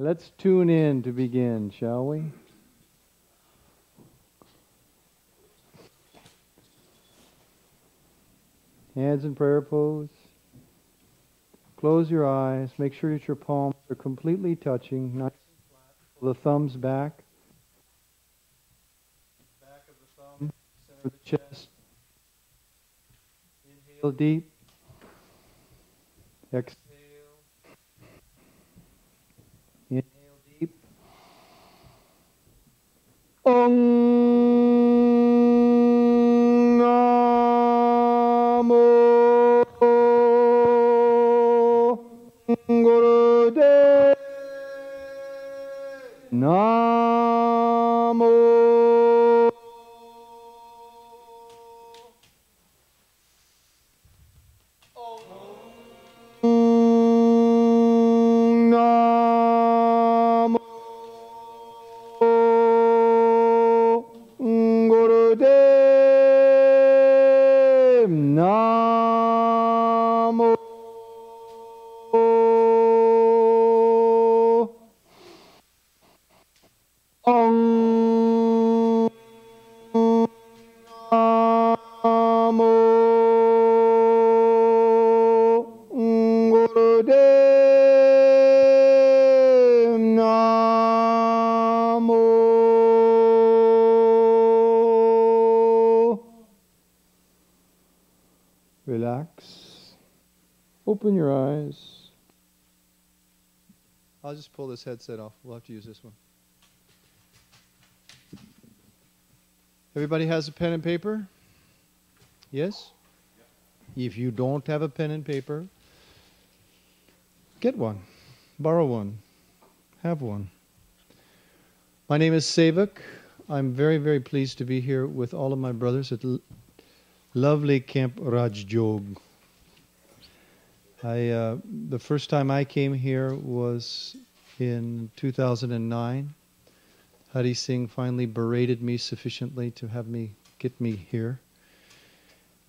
Let's tune in to begin, shall we? Hands in prayer pose. Close your eyes. Make sure that your palms are completely touching. Nice and flat. Pull the thumbs back. Back of the thumb. Center of the chest. Inhale deep. Exhale. Inhale deep. Relax. Open your eyes. I'll just pull this headset off. We'll have to use this one. Everybody has a pen and paper? Yes? If you don't have a pen and paper, get one. Borrow one. Have one. My name is Sevak. I'm very, very pleased to be here with all of my brothers at lovely Camp Rajjog. The first time I came here was in 2009. Hari Singh finally berated me sufficiently to have me get me here.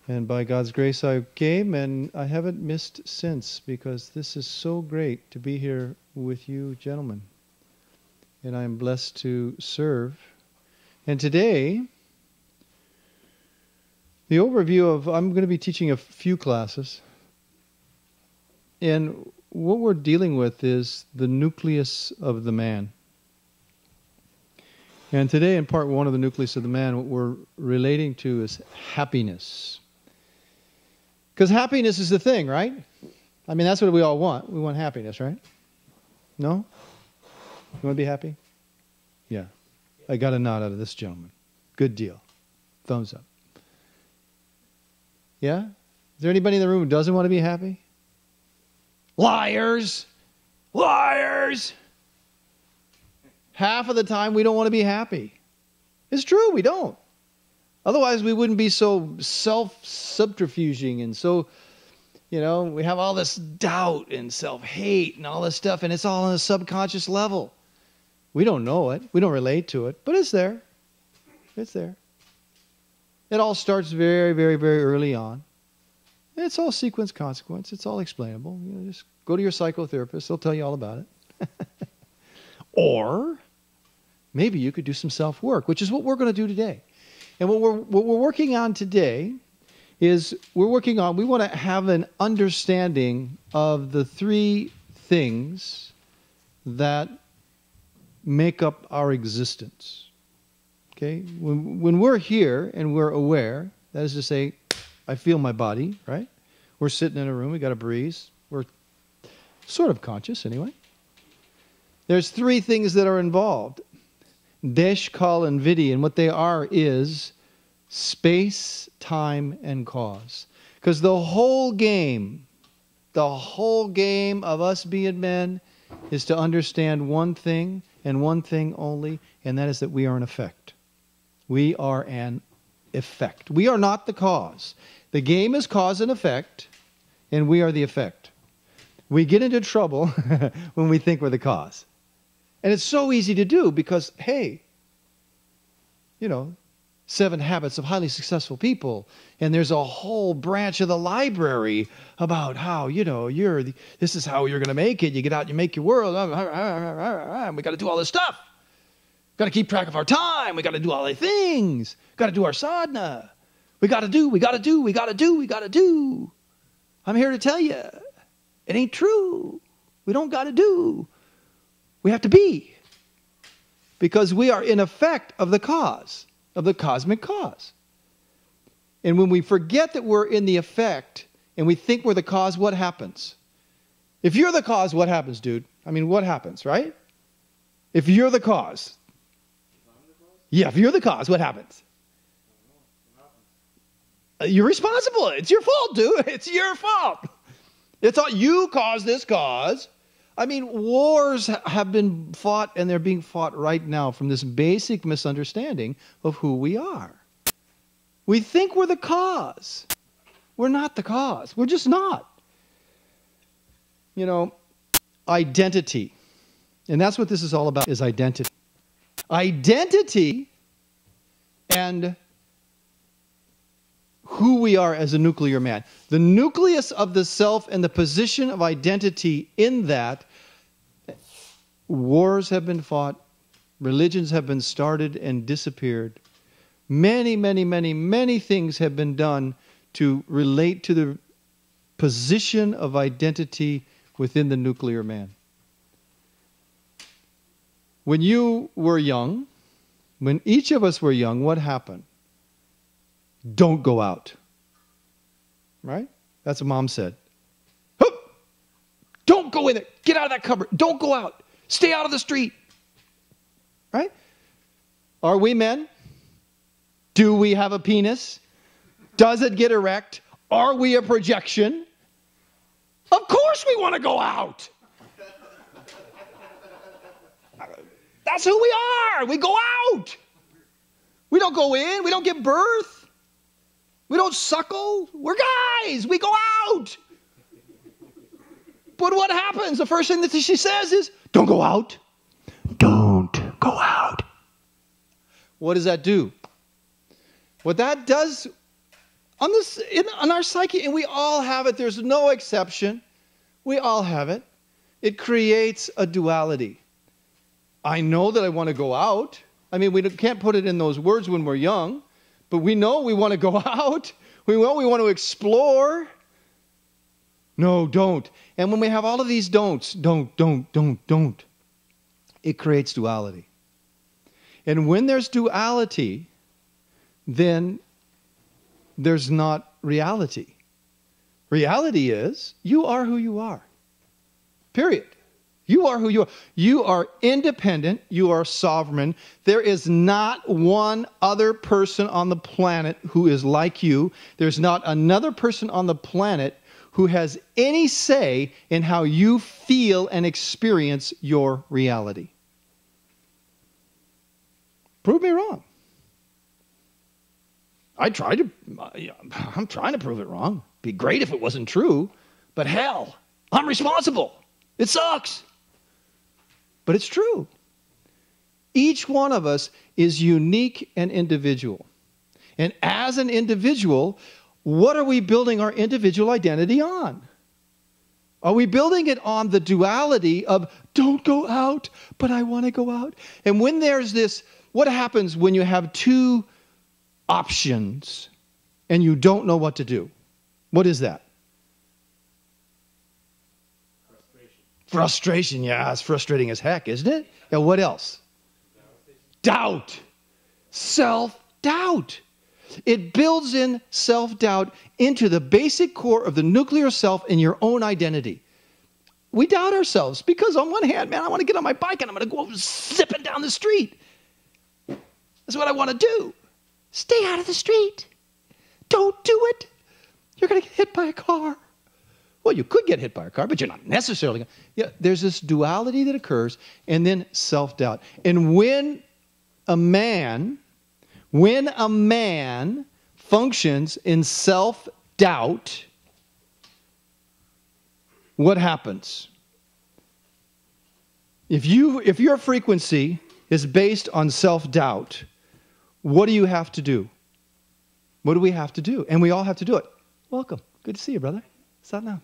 And by God's grace I came, and I haven't missed since, because this is so great to be here with you gentlemen. And I am blessed to serve. And today, the overview of, I'm going to be teaching a few classes. And what we're dealing with is the nucleus of the man. And today in part one of the nucleus of the man, what we're relating to is happiness. Because happiness is the thing, right? I mean, that's what we all want. We want happiness, right? No? You want to be happy? Yeah. I got a nod out of this gentleman. Good deal. Thumbs up. Yeah? Is there anybody in the room who doesn't want to be happy? Liars! Liars! Half of the time we don't want to be happy. It's true, we don't. Otherwise we wouldn't be so self-subterfuging and so, you know, we have all this doubt and self-hate and all this stuff, and it's all on a subconscious level. We don't know it. We don't relate to it, but it's there. It's there. It all starts very, very, very early on. It's all sequence, consequence. It's all explainable. You know, just go to your psychotherapist. They'll tell you all about it. Or maybe you could do some self-work, which is what we're going to do today. And what we're working on today is we want to have an understanding of the three things that make up our existence. Okay? When we're here and we're aware, that is to say, I feel my body, right? We're sitting in a room, we got a breeze. We're sort of conscious anyway. There's three things that are involved. Desh, Kal, and Vidi, and what they are is space, time, and cause. Because the whole game of us being men is to understand one thing and one thing only, and that is that we are an effect. We are an effect. We are not the cause. The game is cause and effect, and we are the effect. We get into trouble when we think we're the cause. And it's so easy to do because, hey, you know, 7 Habits of Highly Successful People. And there's a whole branch of the library about how, this is how you're going to make it. You get out and you make your world. We got to do all this stuff. Got to keep track of our time. We got to do all the things. Got to do our sadhana. We got to do. I'm here to tell you, it ain't true. We don't got to do. We have to be. Because we are in effect of the cause, of the cosmic cause. And when we forget that we're in the effect and we think we're the cause, what happens? If you're the cause, what happens, dude? I mean, what happens, right? If you're the cause. Yeah, if you're the cause, what happens? You're responsible. It's your fault, dude. It's your fault. It's all you caused this cause. I mean, wars have been fought, and they're being fought right now from this basic misunderstanding of who we are. We think we're the cause. We're not the cause. We're just not. Identity. And that's what this is all about, is identity. Identity and who we are as a nuclear man. The nucleus of the self and the position of identity in that. Wars have been fought. Religions have been started and disappeared. Many, many, many, many things have been done to relate to the position of identity within the nuclear man. When you were young, when each of us were young, what happened? Don't go out. Right? That's what Mom said. Hup! Don't go in there. Get out of that cupboard. Don't go out. Stay out of the street. Right? Are we men? Do we have a penis? Does it get erect? Are we a projection? Of course we want to go out. That's who we are. We go out. We don't go in. We don't give birth. We don't suckle. We're guys. We go out. But what happens? The first thing that she says is, don't go out. Don't go out. What does that do? What that does on our psyche, and we all have it, there's no exception. We all have it. It creates a duality. I know that I want to go out. I mean, we can't put it in those words when we're young, but we know we want to go out. We know we want to explore. No, don't. And when we have all of these don'ts, don't, it creates duality. And when there's duality, then there's not reality. Reality is, you are who you are. Period. You are who you are. You are independent. You are sovereign. There is not one other person on the planet who is like you. There's not another person on the planet who has any say in how you feel and experience your reality. Prove me wrong. I'm trying to prove it wrong. Be great if it wasn't true, but hell, I'm responsible. It sucks. But it's true. Each one of us is unique and individual. And as an individual, what are we building our individual identity on? Are we building it on the duality of, don't go out, but I want to go out? And when there's this, what happens when you have two options and you don't know what to do? What is that? Frustration, yeah, it's frustrating as heck, isn't it? Yeah, what else? Doubt. Self-doubt. It builds in self-doubt into the basic core of the nuclear self in your own identity. We doubt ourselves because on one hand, man, I want to get on my bike and I'm going to go zipping down the street. That's what I want to do. Stay out of the street. Don't do it. You're going to get hit by a car. Well, you could get hit by a car, but you're not necessarily going to. Yeah, there's this duality that occurs, and then self-doubt. And when a man functions in self-doubt, what happens? If your frequency is based on self-doubt, what do you have to do? What do we have to do? And we all have to do it. Welcome. Good to see you, brother. Sit down.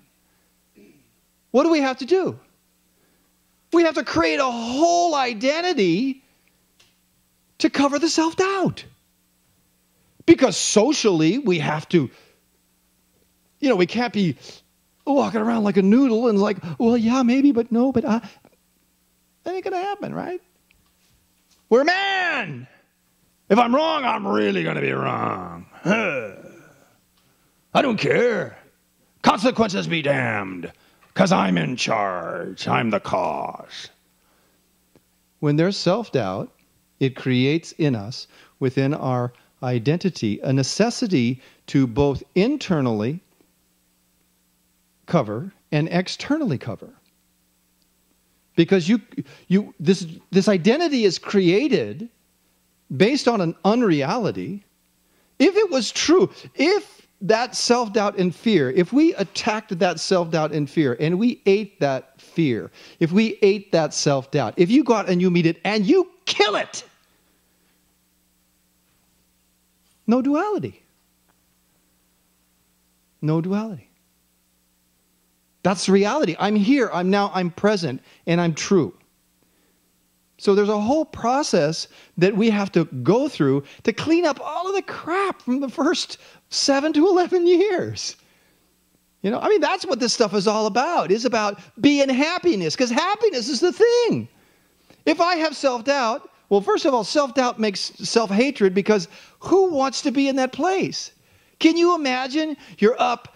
What do we have to do? We have to create a whole identity to cover the self-doubt. Because socially, we have to, we can't be walking around like a noodle and like, well, yeah, maybe, but no, but that ain't going to happen, right? We're a man. If I'm wrong, I'm really going to be wrong. I don't care. Consequences be damned, because I'm in charge. I'm the cause. When there's self-doubt, it creates in us, within our identity, a necessity to both internally cover and externally cover. Because this identity is created based on an unreality. If it was true, if that self-doubt and fear, if we attacked that self-doubt and fear, and we ate that fear, if we ate that self-doubt, if you go out and you meet it and you kill it, no duality. No duality. That's reality. I'm here, I'm present, and I'm true. So there's a whole process that we have to go through to clean up all of the crap from the first 7 to 11 years. That's what this stuff is all about. It's about being happiness, because happiness is the thing. If I have self-doubt, well, first of all, self-doubt makes self-hatred, because who wants to be in that place? Can you imagine you're up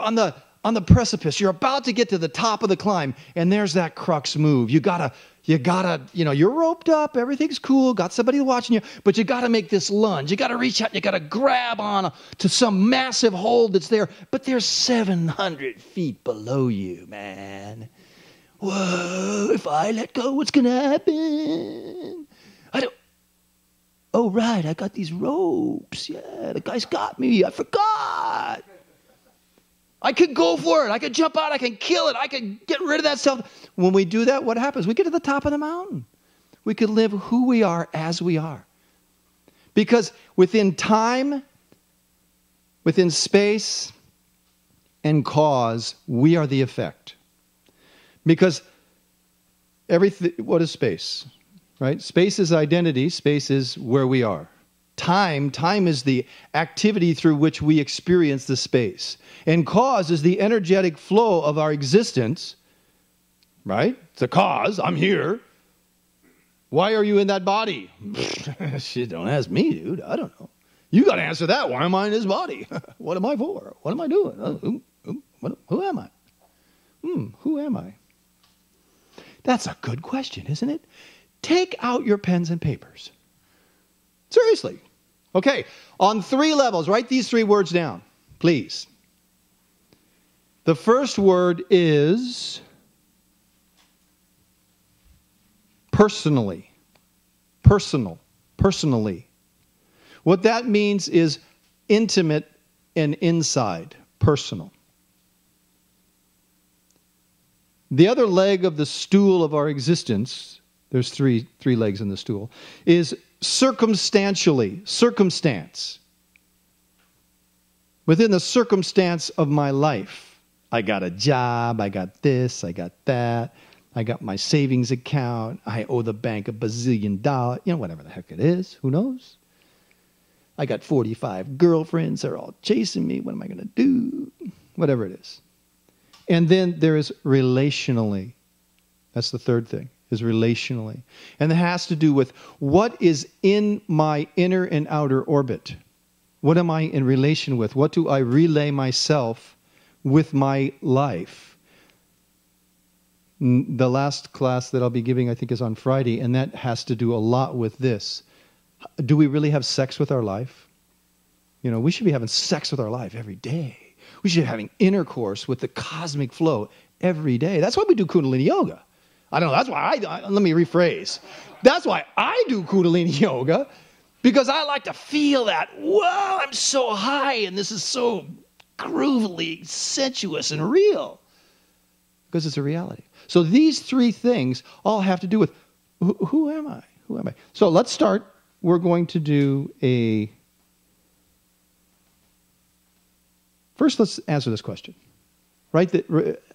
on the precipice. You're about to get to the top of the climb, and there's that crux move. You gotta, you're roped up, everything's cool, got somebody watching you, but you gotta make this lunge. You gotta reach out, you gotta grab on to some massive hold that's there, but they're 700 feet below you, man. Whoa, if I let go, what's gonna happen? Oh, right, I got these ropes. Yeah, the guy's got me, I forgot. I could go for it. I could jump out. I can kill it. I can get rid of that self. When we do that, what happens? We get to the top of the mountain. We can live who we are as we are. Because within time, within space, and cause, we are the effect. Because what is space? Right? Space is identity. Space is where we are. Time is the activity through which we experience the space. And cause is the energetic flow of our existence. Right? It's a cause. I'm here. Why are you in that body? Shit, don't ask me, dude. I don't know. You got to answer that. Why am I in this body? What am I for? What am I doing? Who am I? Who am I? That's a good question, isn't it? Take out your pens and papers. Seriously. Okay, on 3 levels, write these 3 words down, please. The first word is personally. Personally. What that means is intimate and inside, personal. The other leg of the stool of our existence, there's three legs in the stool, is circumstantially, circumstance. Within the circumstance of my life, I got a job, I got this, I got that, I got my savings account, I owe the bank $1 bazillion, whatever the heck it is, who knows? I got 45 girlfriends, they're all chasing me, what am I going to do? Whatever it is. And then there is relationally. That's the third thing. Is relationally. And it has to do with what is in my inner and outer orbit. What am I in relation with? What do I relay myself with my life? The last class that I'll be giving, I think, is on Friday, and that has to do a lot with this. Do we really have sex with our life? We should be having sex with our life every day. We should be having intercourse with the cosmic flow every day. That's why we do Kundalini Yoga. I don't know, that's why let me rephrase. That's why I do Kundalini Yoga, because I like to feel that, whoa, I'm so high, and this is so groovily sensuous and real. Because it's a reality. So these 3 things all have to do with, who am I? Who am I? So let's start we're going to do a... First, let's answer this question.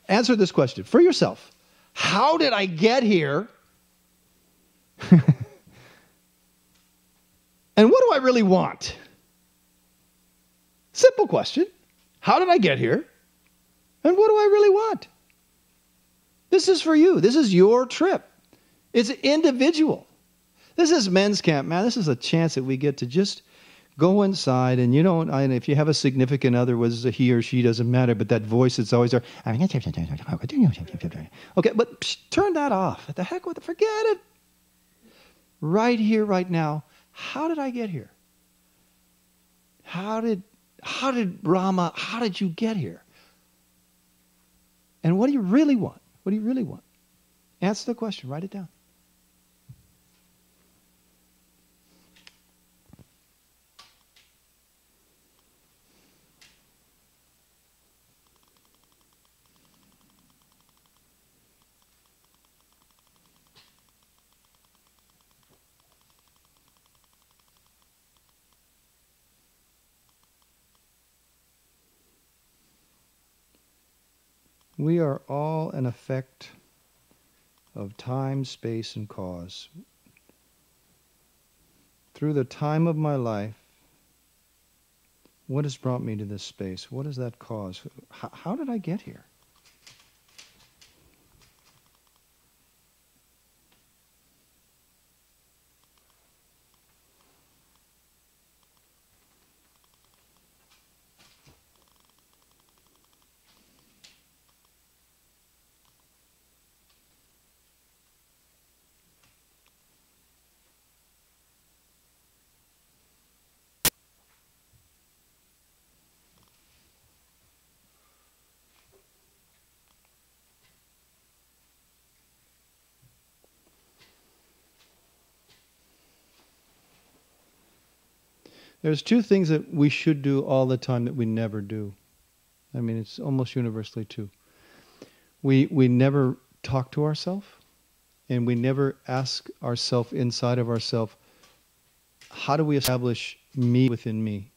Answer this question for yourself. How did I get here? And what do I really want? Simple question. How did I get here? And what do I really want? This is for you. This is your trip. It's individual. This is men's camp, man. This is a chance that we get to just go inside, and and if you have a significant other, whether it's a he or she, doesn't matter, but that voice that's always there. Okay, but turn that off. What the heck with it? Forget it. Right here, right now. How did I get here? How did Brahma, how did you get here? And what do you really want? What do you really want? Answer the question. Write it down. We are all an effect of time, space, and cause. Through the time of my life, what has brought me to this space? What is that cause? How did I get here? There's two things that we should do all the time that we never do. I mean, it's almost universally two. We never talk to ourselves, and we never ask ourselves inside of ourselves, how do we establish me within me?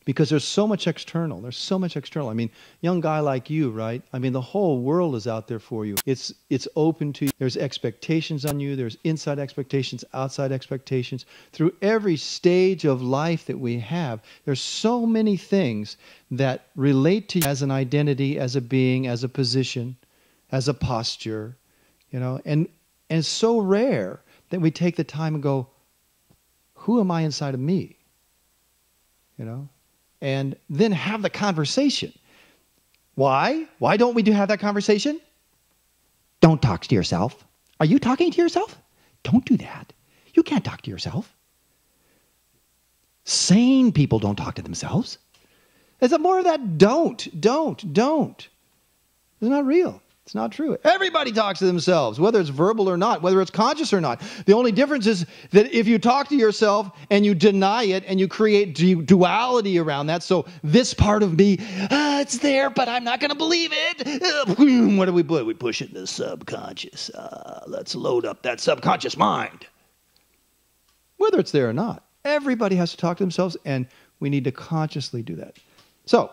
Because there's so much external. There's so much external. I mean, young guy like you, right? I mean, the whole world is out there for you. It's open to you. There's expectations on you. There's inside expectations, outside expectations. Through every stage of life that we have, there's so many things that relate to you as an identity, as a being, as a position, as a posture, and it's so rare that we take the time and go, who am I inside of me? And then have the conversation. Why? Why don't we have that conversation? Don't talk to yourself. Are you talking to yourself? Don't do that. You can't talk to yourself. Sane people don't talk to themselves. Is it more of that? Don't. It's not real. It's not true. Everybody talks to themselves, whether it's verbal or not, whether it's conscious or not. The only difference is that if you talk to yourself and you deny it and you create duality around that, so this part of me, it's there, but I'm not going to believe it. What do we put? We push it in the subconscious. Let's load up that subconscious mind. Whether it's there or not, everybody has to talk to themselves, and we need to consciously do that. So,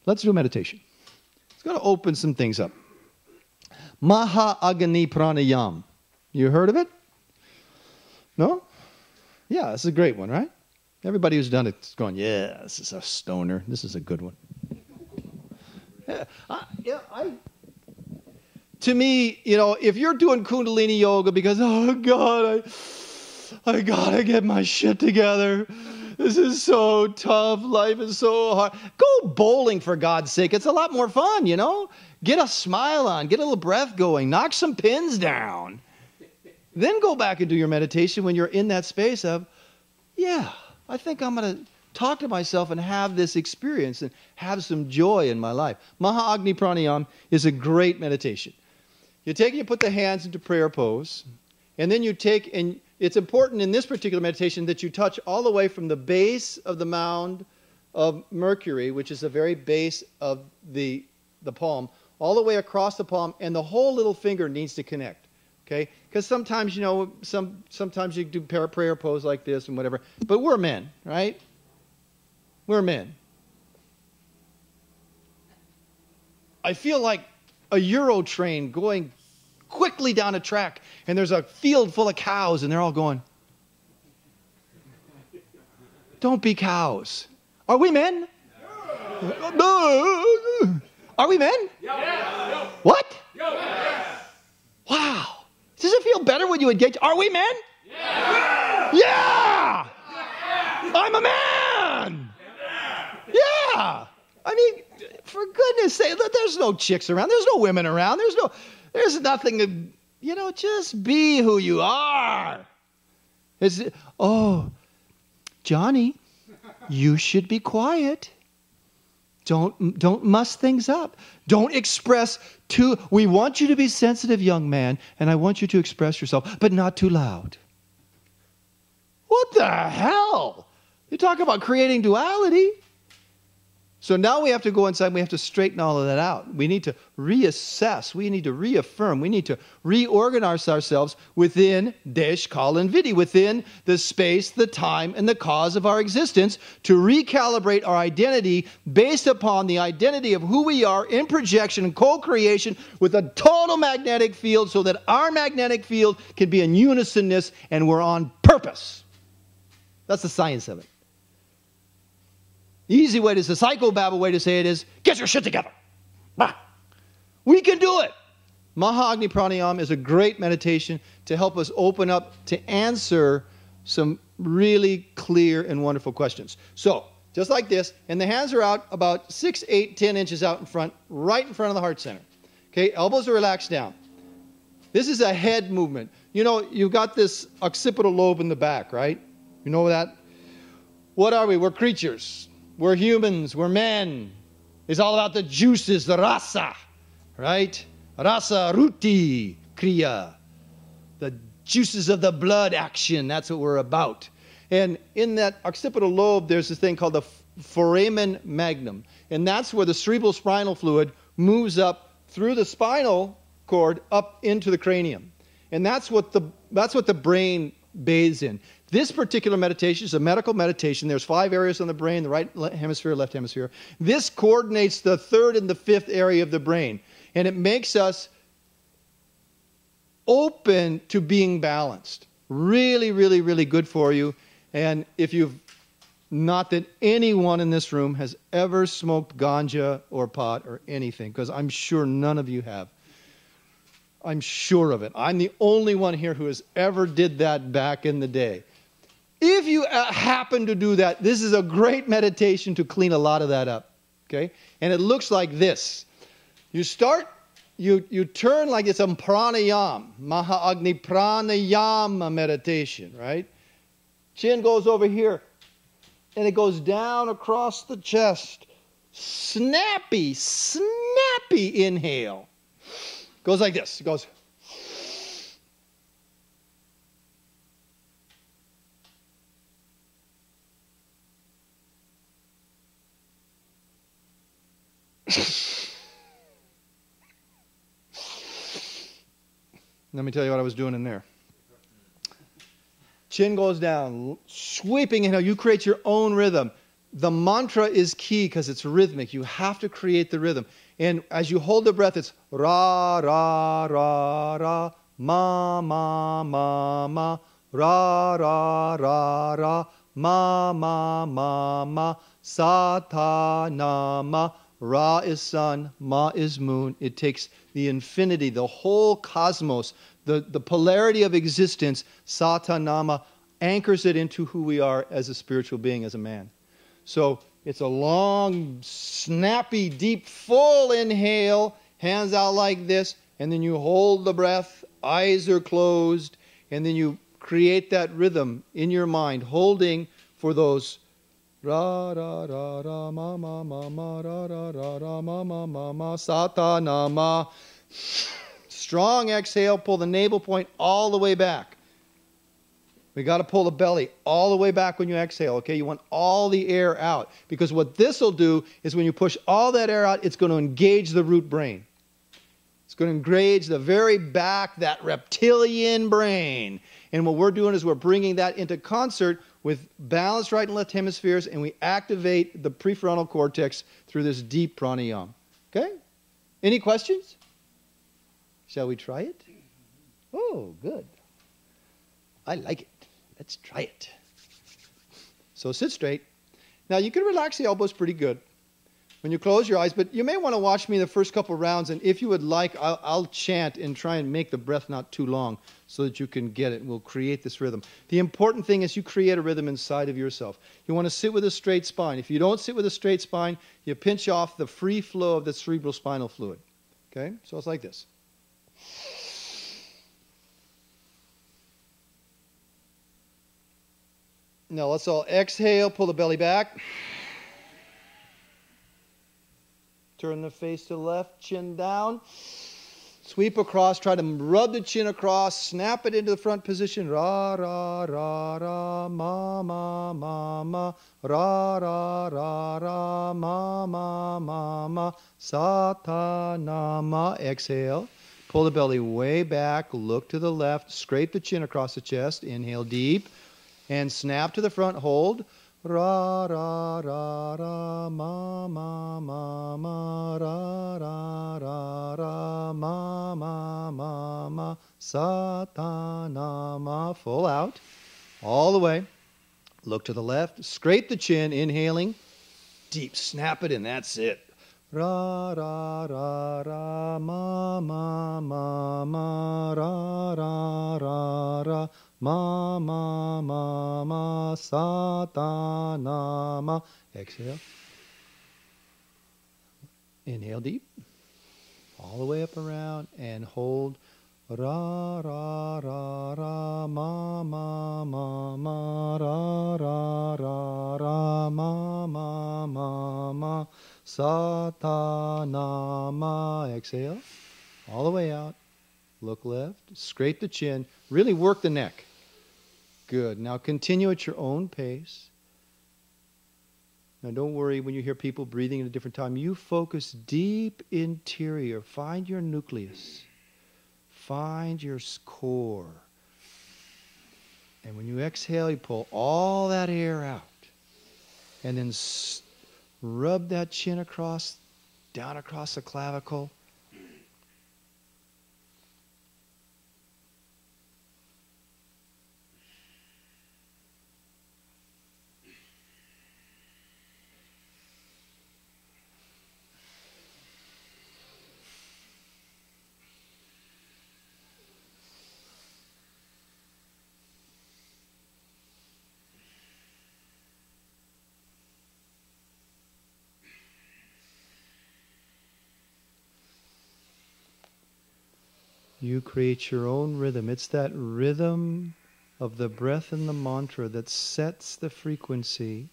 let's do a meditation. It's going to open some things up. Maha Agni Pranayam. You heard of it? No? Yeah, this is a great one, right? Everybody who's done it's going, yeah, this is a stoner. This is a good one. To me, if you're doing Kundalini yoga because, oh God, I gotta get my shit together. This is so tough. Life is so hard. Go bowling, for God's sake. It's a lot more fun, Get a smile on. Get a little breath going. Knock some pins down. Then go back and do your meditation when you're in that space of, yeah, I think I'm going to talk to myself and have this experience and have some joy in my life. Maha Agni Pranayam is a great meditation. You put the hands into prayer pose, and then and it's important in this particular meditation that you touch all the way from the base of the mound of Mercury, which is the very base of the palm, all the way across the palm, and the whole little finger needs to connect. Okay? Because sometimes, you know, sometimes you do prayer pose like this and whatever. But we're men, right? We're men. I feel like a Euro train going quickly down a track, and there's a field full of cows, and they're all going, don't be cows. Are we men? No. Are we men? Yeah. What? Yes. Wow. Does it feel better when you engage? Are we men? Yeah. Yeah. I'm a man. Yeah. I mean, for goodness sake, there's no chicks around. There's no women around. There's nothing, you know, just be who you are. Johnny, you should be quiet. Don't muss things up. Don't express too. We want you to be sensitive, young man, and I want you to express yourself, but not too loud. What the hell? You talk about creating duality. So now we have to go inside and we have to straighten all of that out. We need to reassess. We need to reaffirm. We need to reorganize ourselves within Desh, Kal, and Vidi, within the space, the time, and the cause of our existence to recalibrate our identity based upon the identity of who we are in projection and co-creation with a total magnetic field so that our magnetic field can be in unisonness and we're on purpose. That's the science of it. The easy way, the psychobabble way to say it is, get your shit together. Bah. We can do it. Maha Agni Pranayama is a great meditation to help us open up to answer some really clear and wonderful questions. So, just like this, and the hands are out about 6, 8, 10 inches out in front, right in front of the heart center. Okay, elbows are relaxed down. This is a head movement. You know, you've got this occipital lobe in the back, right? You know that? What are we? We're creatures. We're humans, we're men. It's all about the juices, the rasa, right? Rasa, ruti, kriya. The juices of the blood action, that's what we're about. And in that occipital lobe, there's this thing called the foramen magnum. And that's where the cerebral spinal fluid moves up through the spinal cord up into the cranium. And that's what the brain bathes in. This particular meditation is a medical meditation. There's 5 areas on the brain, the right hemisphere, left hemisphere. This coordinates the 3rd and the 5th area of the brain. And it makes us open to being balanced. Really, really, really good for you. And if not that anyone in this room has ever smoked ganja or pot or anything, because I'm sure none of you have. I'm sure of it. I'm the only one here who has ever did that back in the day. If you happen to do that, this is a great meditation to clean a lot of that up. Okay? And it looks like this. You start, you turn like it's a pranayama, Maha Agni Pranayama meditation, right? Chin goes over here, and it goes down across the chest. Snappy inhale. Goes like this. It goes. Let me tell you what I was doing in there. Chin goes down, sweeping inhale. You create your own rhythm. The mantra is key because it's rhythmic. You have to create the rhythm. And as you hold the breath, it's ra, ra, ra, ra, ma, ma, ma, ma, ra, ra, ra, ra, ma, ma, ma, ma, sa, ta, na, ma. Ra is sun, ma is moon. It takes the infinity, the whole cosmos, the polarity of existence, satanama, anchors it into who we are as a spiritual being, as a man. So it's a long, snappy, deep, full inhale, hands out like this, and then you hold the breath, eyes are closed, and then you create that rhythm in your mind, holding for those ra ra ra ra ma ma ma ma ra ra ra ra ma ma ma ma sata na ma. Strong exhale, pull the navel point all the way back. We got to pull the belly all the way back when you exhale, okay? You want all the air out. Because what this will do is when you push all that air out, it's going to engage the root brain. It's going to engage the very back, that reptilian brain. And what we're doing is we're bringing that into concert with balanced right and left hemispheres, and we activate the prefrontal cortex through this deep pranayama. Okay? Any questions? Shall we try it? Oh, good. I like it. Let's try it. So sit straight. Now you can relax the elbows pretty good when you close your eyes, but you may want to watch me the first couple rounds, and if you would like, I'll chant and try and make the breath not too long so that you can get it. We'll create this rhythm. The important thing is you create a rhythm inside of yourself. You want to sit with a straight spine. If you don't sit with a straight spine, you pinch off the free flow of the cerebral spinal fluid. Okay? So it's like this. Now let's all exhale, pull the belly back. Turn the face to the left, chin down. Sweep across, try to rub the chin across, snap it into the front position. Ra, ra, ra, ra, ma, ma, ma, ma. Ra, ra, ra, ra, ma, ma, ma, ma. Sa, ta, na, ma. Exhale. Pull the belly way back, look to the left, scrape the chin across the chest. Inhale deep. And snap to the front, hold. Ra, ra, ra, ra, ma, ma, ma, ma, ra, ra, ra, ra, ma, ma, ma, ma, sa, ta, na, ma. Full out. All the way. Look to the left. Scrape the chin, inhaling. Deep, snap it in, that's it. Ra, ra, ra, ra, ma, ma, ma, ma, ra, ra, ra, ra. Ma, ma, ma, ma, sa, ta, na, ma. Exhale. Inhale deep. All the way up around and hold. Ra, ra, ra, ra, ma, ma, ma, ma, ra, ra, ra, ra, ma, ma, ma, ma, sa, ta, na, ma. Exhale. All the way out. Look left. Scrape the chin. Really work the neck. Good. Now continue at your own pace. Now don't worry when you hear people breathing at a different time. You focus deep interior. Find your nucleus. Find your core. And when you exhale, you pull all that air out. And then rub that chin across, down across the clavicle. You create your own rhythm. It's that rhythm of the breath and the mantra that sets the frequency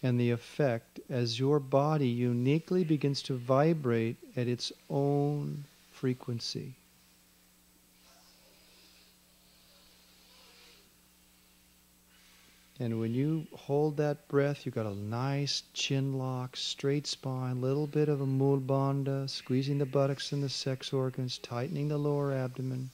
and the effect as your body uniquely begins to vibrate at its own frequency. And when you hold that breath, you've got a nice chin lock, straight spine, little bit of a mul bandha, squeezing the buttocks and the sex organs, tightening the lower abdomen.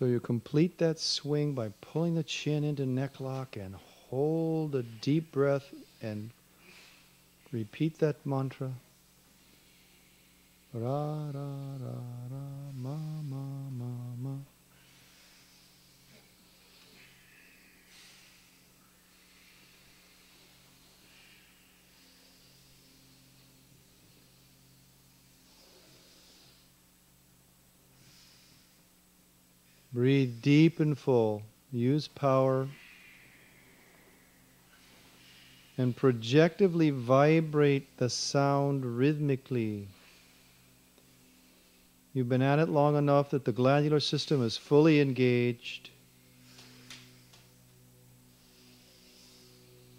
So you complete that swing by pulling the chin into neck lock and hold a deep breath and repeat that mantra. Ra, ra, ra, ra, ma, ma, ma, ma. Breathe deep and full. Use power. and projectively vibrate the sound rhythmically. You've been at it long enough that the glandular system is fully engaged.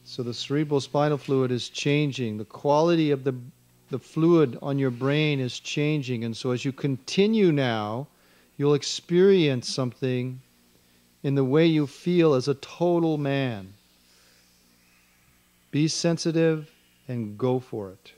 So the cerebral spinal fluid is changing. The quality of the fluid on your brain is changing. And so as you continue now, you'll experience something in the way you feel as a total man. Be sensitive and go for it.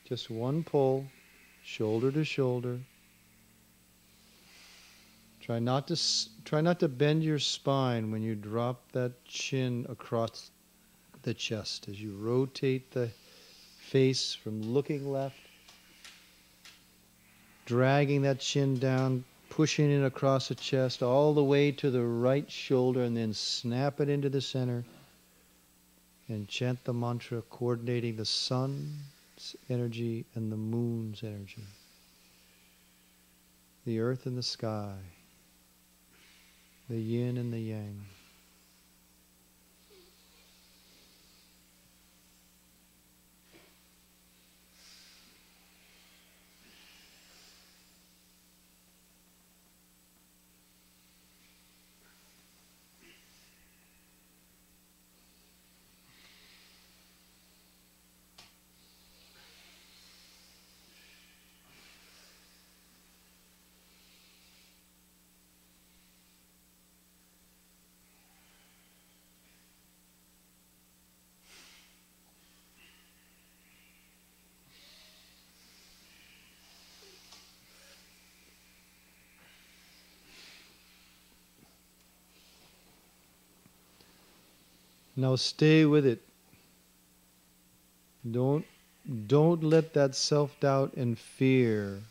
Just one pull, shoulder to shoulder. Try not to bend your spine when you drop that chin across the chest as you rotate the face from looking left, dragging that chin down, pushing it across the chest all the way to the right shoulder, and then snap it into the center and chant the mantra, coordinating the sun's energy and the moon's energy, the earth and the sky, the yin and the yang. Now stay with it. Don't let that self-doubt and fear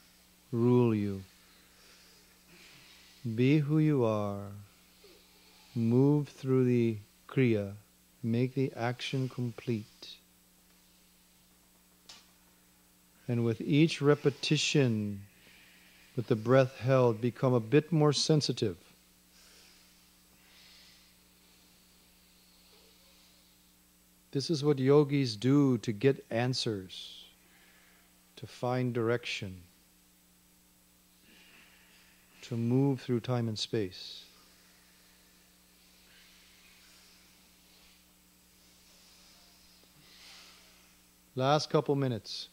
rule you. Be who you are. Move through the kriya. Make the action complete. And with each repetition, with the breath held, become a bit more sensitive. This is what yogis do to get answers, to find direction, to move through time and space. Last couple minutes.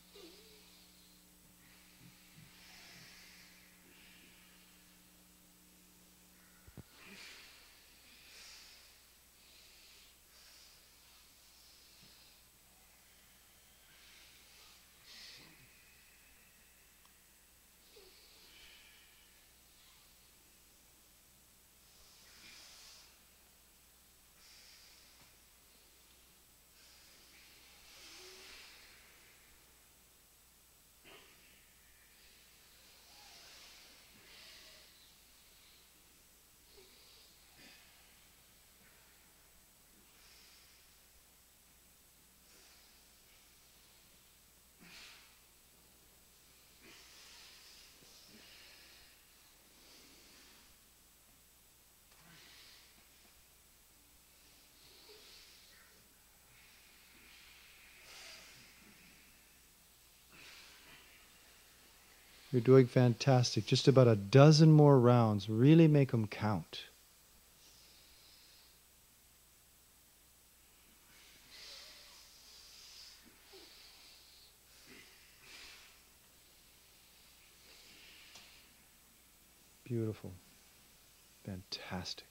You're doing fantastic. Just about a dozen more rounds. Really make them count. Beautiful. Fantastic.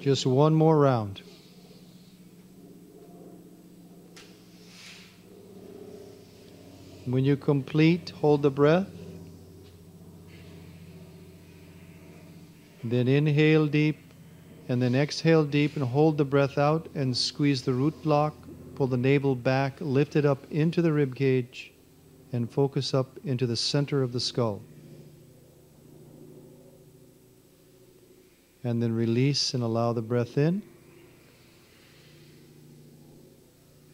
Just one more round. When you complete, hold the breath. Then inhale deep, and then exhale deep and hold the breath out and squeeze the root block, pull the navel back, lift it up into the rib cage, and focus up into the center of the skull. And then release and allow the breath in.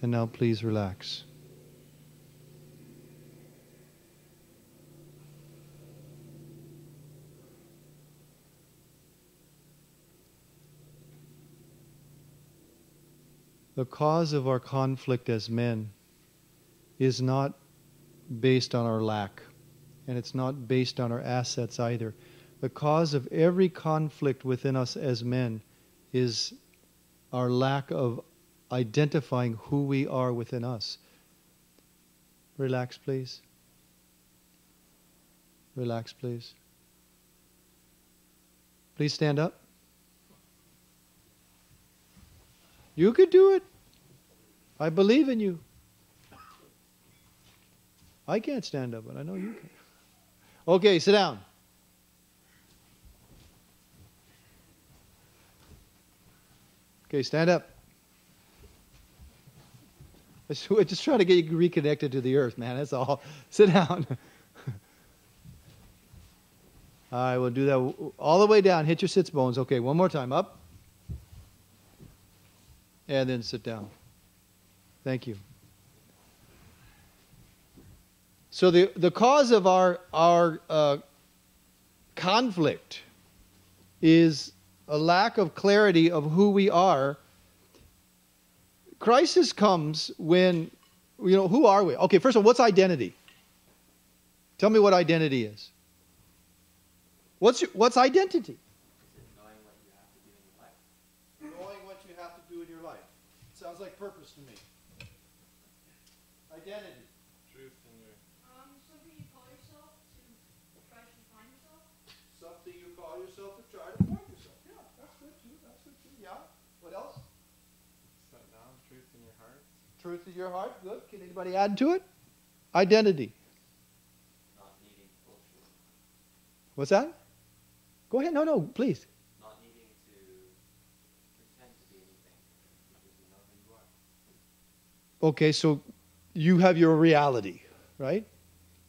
And now please relax. The cause of our conflict as men is not based on our lack, and it's not based on our assets either. The cause of every conflict within us as men is our lack of identifying who we are within us. Relax, please. Relax, please. Please stand up. You could do it. I believe in you. I can't stand up, but I know you can. Okay, sit down. Okay, stand up. We're just trying to get you reconnected to the earth, man. That's all. Sit down. All right, we'll do that all the way down. Hit your sits bones. Okay, one more time. Up. And then sit down. Thank you. So the cause of our conflict is a lack of clarity of who we are. Crisis comes when, who are we? Okay, first of all, what's identity? Tell me what identity is. What's identity? Knowing what you have to do in your life. Sounds like purpose to me. Identity. Truth in your... Something you call yourself to try to find yourself? Something you call yourself to try to find yourself. Yeah, that's good too. That's good too. Yeah. What else? Set down. Truth in your heart. Truth in your heart. Good. Can anybody add to it? Identity. Not needing culture. What's that? Go ahead. No, please. Not needing to pretend to be anything because you know who you are. Okay, so you have your reality, right?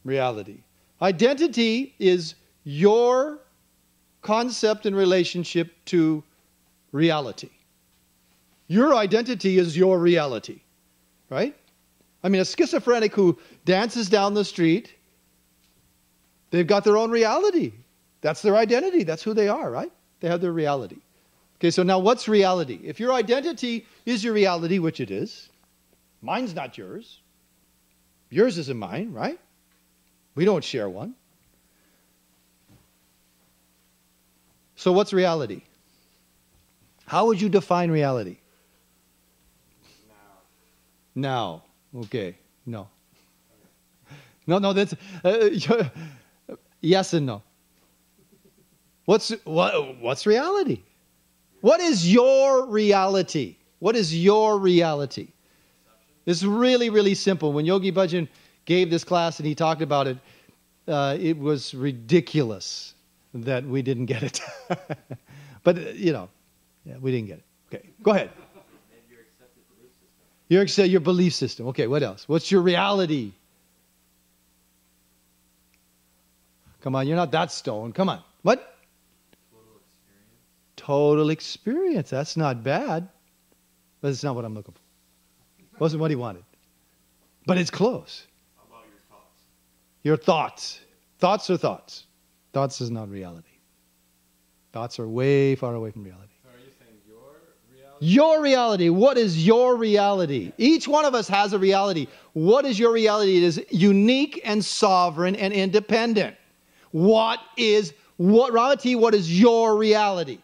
Reality. Identity is your concept and relationship to reality. Your identity is your reality, right? I mean, a schizophrenic who dances down the street, they've got their own reality. That's their identity. That's who they are, right? They have their reality. Okay, so now what's reality? If your identity is your reality, which it is, mine's not yours. Yours isn't mine, right? We don't share one. So what's reality? How would you define reality? Now. Okay. No. No, that's... yes and no. What's reality? What is your reality? What is your reality? It's really, really simple. When Yogi Bhajan gave this class and he talked about it, it was ridiculous that we didn't get it. But, yeah, we didn't get it. Okay, go ahead. Maybe your accepted belief system. Your belief system. Okay, what else? What's your reality? Come on, you're not that stoned. Come on. What? Total experience. Total experience. That's not bad. But it's not what I'm looking for. Wasn't what he wanted. But it's close. How about your thoughts? Your thoughts. Thoughts are thoughts. Thoughts is not reality. Thoughts are way far away from reality. So are you saying your reality? Your reality. What is your reality? Each one of us has a reality. What is your reality? It is unique and sovereign and independent. What is your reality?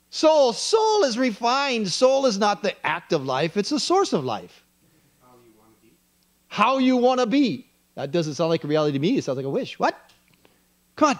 Soul is refined. Soul is not the act of life. It's the source of life. How you want to be? How you want to be. That doesn't sound like a reality to me. It sounds like a wish. What? Come on.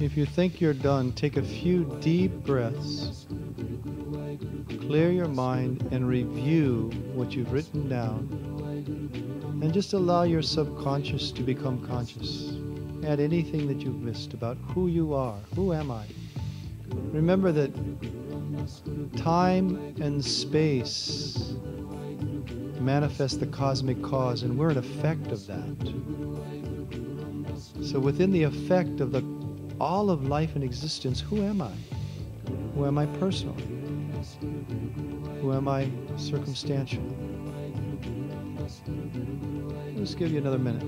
If you think you're done, take a few deep breaths, clear your mind, and review what you've written down, and just allow your subconscious to become conscious. Add anything that you've missed about who you are. Who am I? Remember that time and space manifest the cosmic cause, and we're an effect of that. So within the effect of all of life and existence, who am I? Who am I personally? Who am I circumstantially? I'll just give you another minute.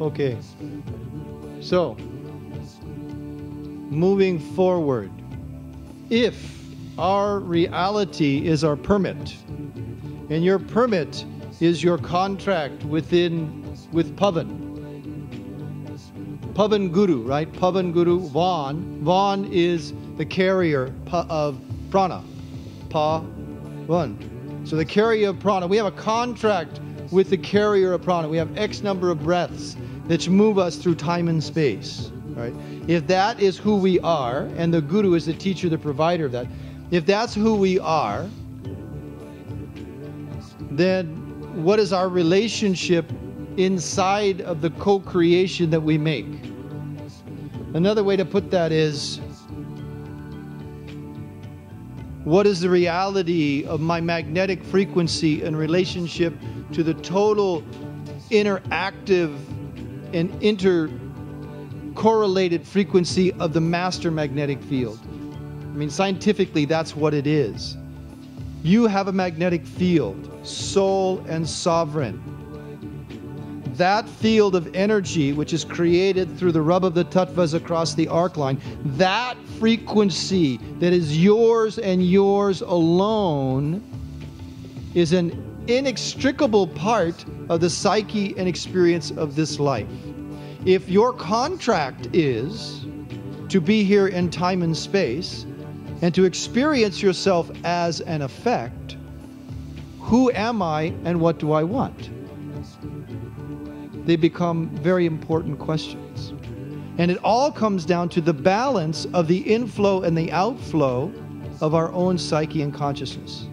Okay, so moving forward, if our reality is our permit, and your permit is your contract with Pavan Guru, right? Pavan Guru, Van is the carrier of prana, Pavan. So the carrier of prana, we have a contract with the carrier of prana. We have X number of breaths that move us through time and space, right? If that is who we are, and the Guru is the teacher, the provider of that, if that's who we are, then what is our relationship inside of the co-creation that we make? Another way to put that is, what is the reality of my magnetic frequency in relationship to the total interactive and intercorrelated frequency of the master magnetic field? I mean, scientifically, that's what it is. You have a magnetic field, soul and sovereign. That field of energy, which is created through the rub of the tattvas across the arc line, that frequency that is yours and yours alone, is an inextricable part of the psyche and experience of this life. If your contract is to be here in time and space and to experience yourself as an effect, who am I and what do I want? They become very important questions. And it all comes down to the balance of the inflow and the outflow of our own psyche and consciousness.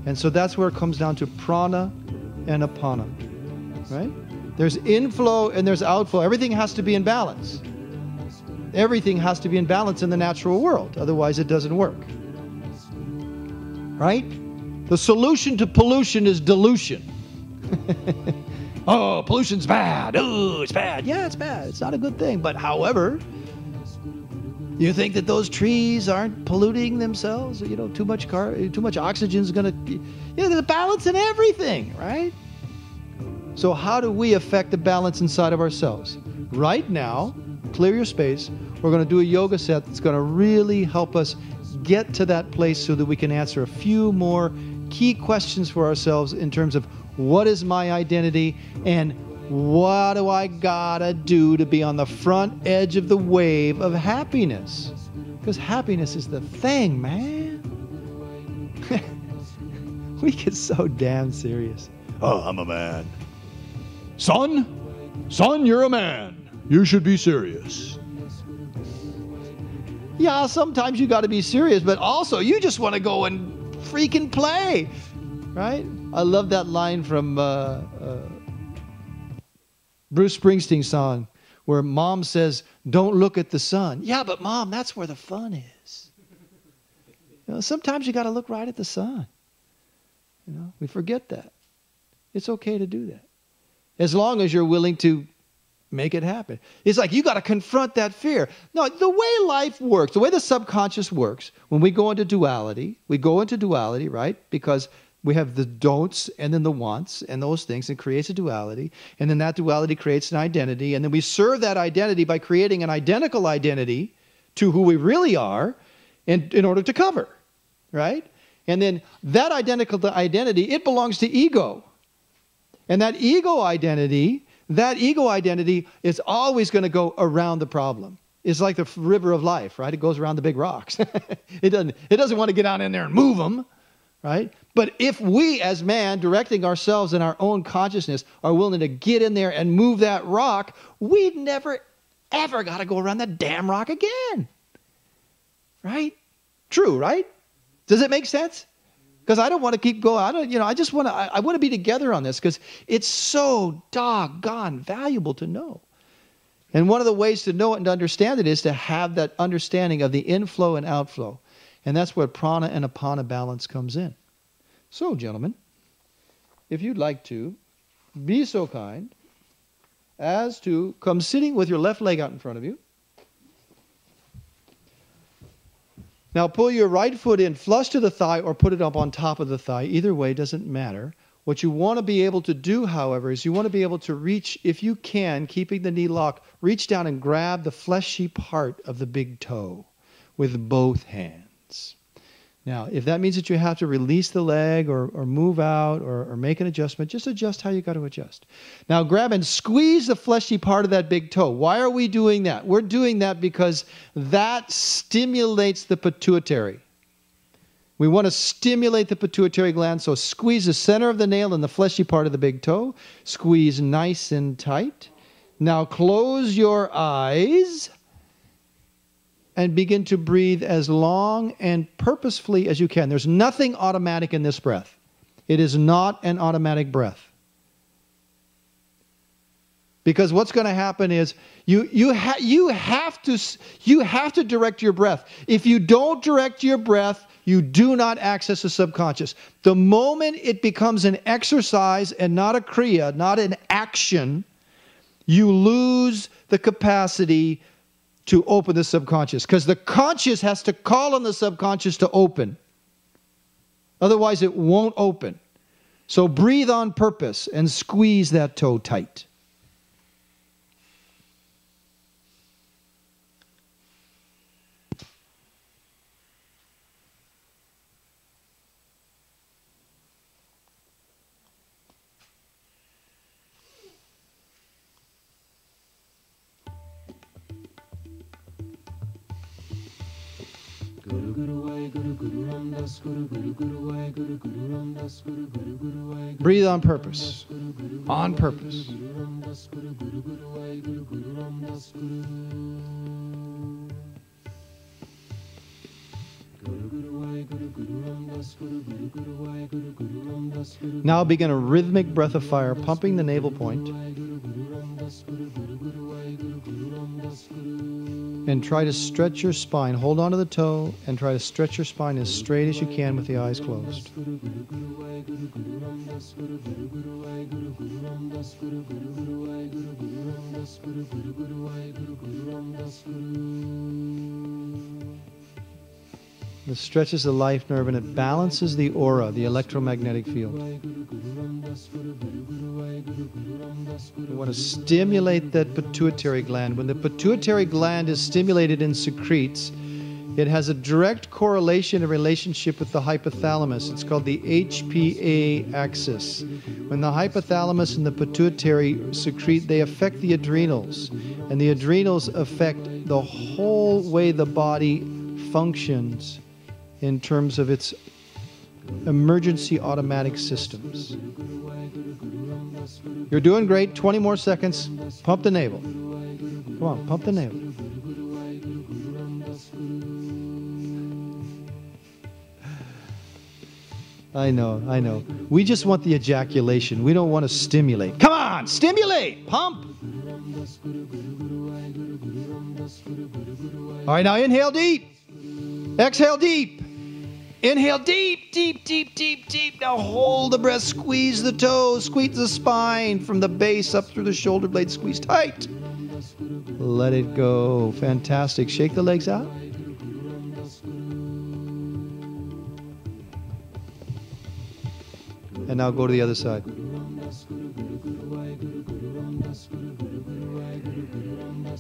And so that's where it comes down to prana and apana, right? There's inflow and there's outflow. Everything has to be in balance. Everything has to be in balance in the natural world. Otherwise, it doesn't work. Right? The solution to pollution is dilution. Oh, pollution's bad. Oh, it's bad. Yeah, it's bad. It's not a good thing. But however, you think that those trees aren't polluting themselves? You know, too much oxygen is going to... there's a balance in everything, right? So how do we affect the balance inside of ourselves? Right now, clear your space. We're going to do a yoga set that's going to really help us get to that place so that we can answer a few more key questions for ourselves in terms of what is my identity and what do I gotta do to be on the front edge of the wave of happiness? Because happiness is the thing, man. We get so damn serious. Oh, I'm a man. Son, you're a man. You should be serious. Yeah, sometimes you got to be serious, but also you just want to go and freaking play, right? I love that line from Bruce Springsteen's song where mom says, "Don't look at the sun." Yeah, but mom, that's where the fun is. You know, sometimes you got to look right at the sun. You know, we forget that. It's okay to do that, as long as you're willing to make it happen. It's like you got to confront that fear. No, the way life works, the way the subconscious works, when we go into duality, right? Because we have the don'ts and then the wants and those things, and creates a duality. And then that duality creates an identity. And then we serve that identity by creating an identical identity to who we really are in order to cover, right? And then that identical identity, it belongs to ego. And that ego identity is always going to go around the problem. It's like the river of life, right? It goes around the big rocks. It doesn't want to get down in there and move them, right? But if we as man, directing ourselves in our own consciousness, are willing to get in there and move that rock, we'd never, ever got to go around that damn rock again. Right? True, right? Does it make sense? Because I don't want to keep going. I want to be together on this because it's so doggone valuable to know. And one of the ways to know it and to understand it is to have that understanding of the inflow and outflow. And that's where prana and apana balance comes in. So, gentlemen, if you'd like to, be so kind as to come sitting with your left leg out in front of you. Now pull your right foot in flush to the thigh or put it up on top of the thigh. Either way, doesn't matter. What you want to be able to do, however, is you want to be able to reach, if you can, keeping the knee locked, reach down and grab the fleshy part of the big toe with both hands. Now, if that means that you have to release the leg or move out or make an adjustment, just adjust how you got to adjust. Now, grab and squeeze the fleshy part of that big toe. Why are we doing that? We're doing that because that stimulates the pituitary. We want to stimulate the pituitary gland, so squeeze the center of the nail and the fleshy part of the big toe. Squeeze nice and tight. Now, close your eyes and begin to breathe as long and purposefully as you can. There's nothing automatic in this breath. It is not an automatic breath. Because what's going to happen is you have to direct your breath. If you don't direct your breath, you do not access the subconscious. The moment it becomes an exercise and not a kriya, not an action, you lose the capacity to open the subconscious, because the conscious has to call on the subconscious to open. Otherwise, it won't open. So breathe on purpose and squeeze that toe tight. Breathe on purpose. On purpose. Now begin a rhythmic breath of fire, pumping the navel point. and try to stretch your spine. Hold on to the toe and try to stretch your spine as straight as you can with the eyes closed. It stretches the life nerve and it balances the aura, the electromagnetic field. We want to stimulate that pituitary gland. When the pituitary gland is stimulated and secretes, it has a direct correlation and relationship with the hypothalamus. It's called the HPA axis. When the hypothalamus and the pituitary secrete, they affect the adrenals. And the adrenals affect the whole way the body functions in terms of its emergency automatic systems. You're doing great. 20 more seconds. Pump the navel. Come on, pump the navel. I know. We just want the ejaculation. We don't want to stimulate. Come on, stimulate. Pump. All right, now inhale deep. Exhale deep. Inhale deep, deep, deep, deep, deep. Now hold the breath. Squeeze the toes. Squeeze the spine from the base up through the shoulder blade. Squeeze tight. Let it go. Fantastic. Shake the legs out. And now go to the other side.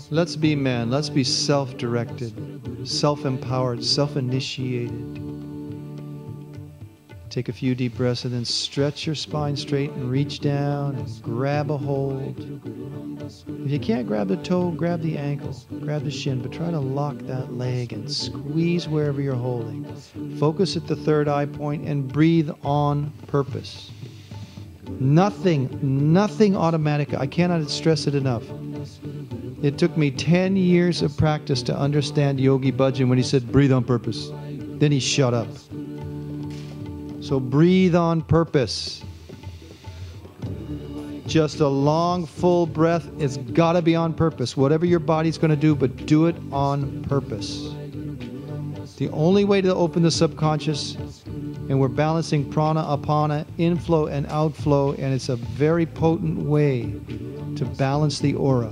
Let's be men. Let's be self-directed, self-empowered, self-initiated. Take a few deep breaths and then stretch your spine straight and reach down and grab a hold. If you can't grab the toe, grab the ankle, grab the shin, but try to lock that leg and squeeze wherever you're holding. Focus at the third eye point and breathe on purpose. Nothing automatic. I cannot stress it enough. It took me 10 years of practice to understand Yogi Bhajan when he said, breathe on purpose. Then he shut up. So breathe on purpose. Just a long, full breath. It's got to be on purpose. Whatever your body's going to do, but do it on purpose. The only way to open the subconscious, and we're balancing prana, apana, inflow and outflow, and it's a very potent way to balance the aura.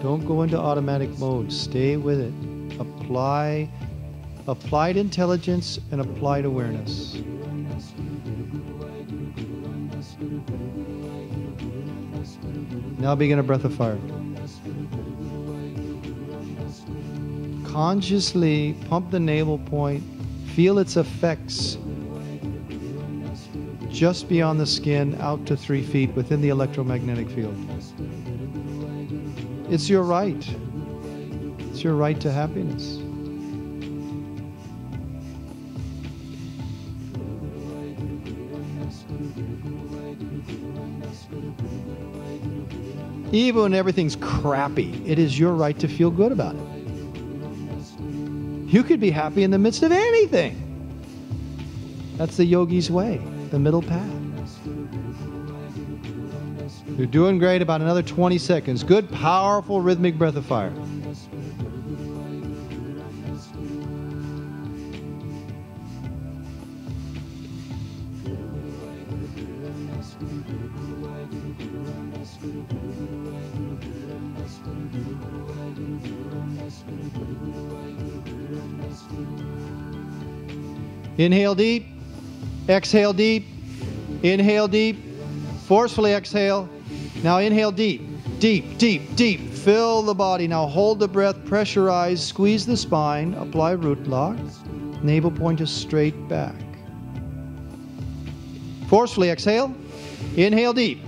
Don't go into automatic mode. Stay with it. Apply applied intelligence and applied awareness. Now begin a breath of fire. Consciously pump the navel point. Feel its effects just beyond the skin, out to 3 feet within the electromagnetic field. It's your right. It's your right to happiness. Even when everything's crappy, it is your right to feel good about it. You could be happy in the midst of anything. That's the yogi's way, the middle path. You're doing great. About another 20 seconds. Good, powerful, rhythmic breath of fire. Inhale deep. Exhale deep. Inhale deep. Forcefully exhale. Now inhale deep. Deep, deep, deep. Fill the body. Now hold the breath. Pressurize. Squeeze the spine. Apply root lock. Navel point is straight back. Forcefully exhale. Inhale deep.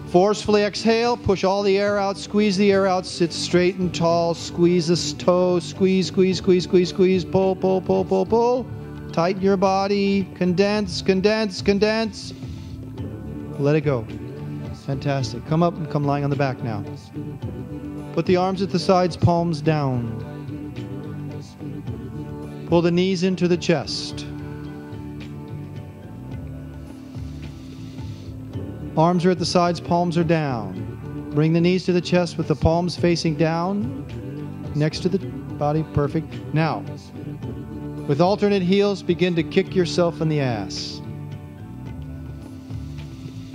Forcefully exhale. Push all the air out. Squeeze the air out. Sit straight and tall. Squeeze this toe. Squeeze, squeeze, squeeze, squeeze, squeeze. Pull, pull, pull, pull, pull. Tighten your body. Condense, condense, condense. Let it go. Fantastic. Come up and come lying on the back now. Put the arms at the sides, palms down. Pull the knees into the chest. Arms are at the sides, palms are down. Bring the knees to the chest with the palms facing down, next to the body. Perfect. Now, with alternate heels, begin to kick yourself in the ass.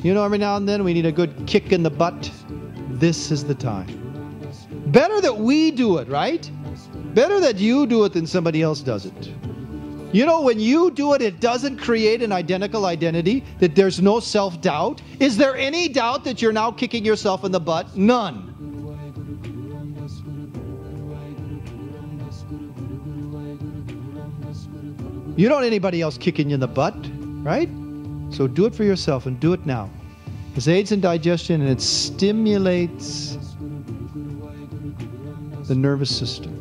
You know, every now and then we need a good kick in the butt. This is the time. Better that we do it, right? Better that you do it than somebody else does it. You know, when you do it, it doesn't create an identical identity, that there's no self-doubt. Is there any doubt that you're now kicking yourself in the butt? None. You don't want anybody else kicking you in the butt, right? So do it for yourself and do it now. This aids in digestion and it stimulates the nervous system.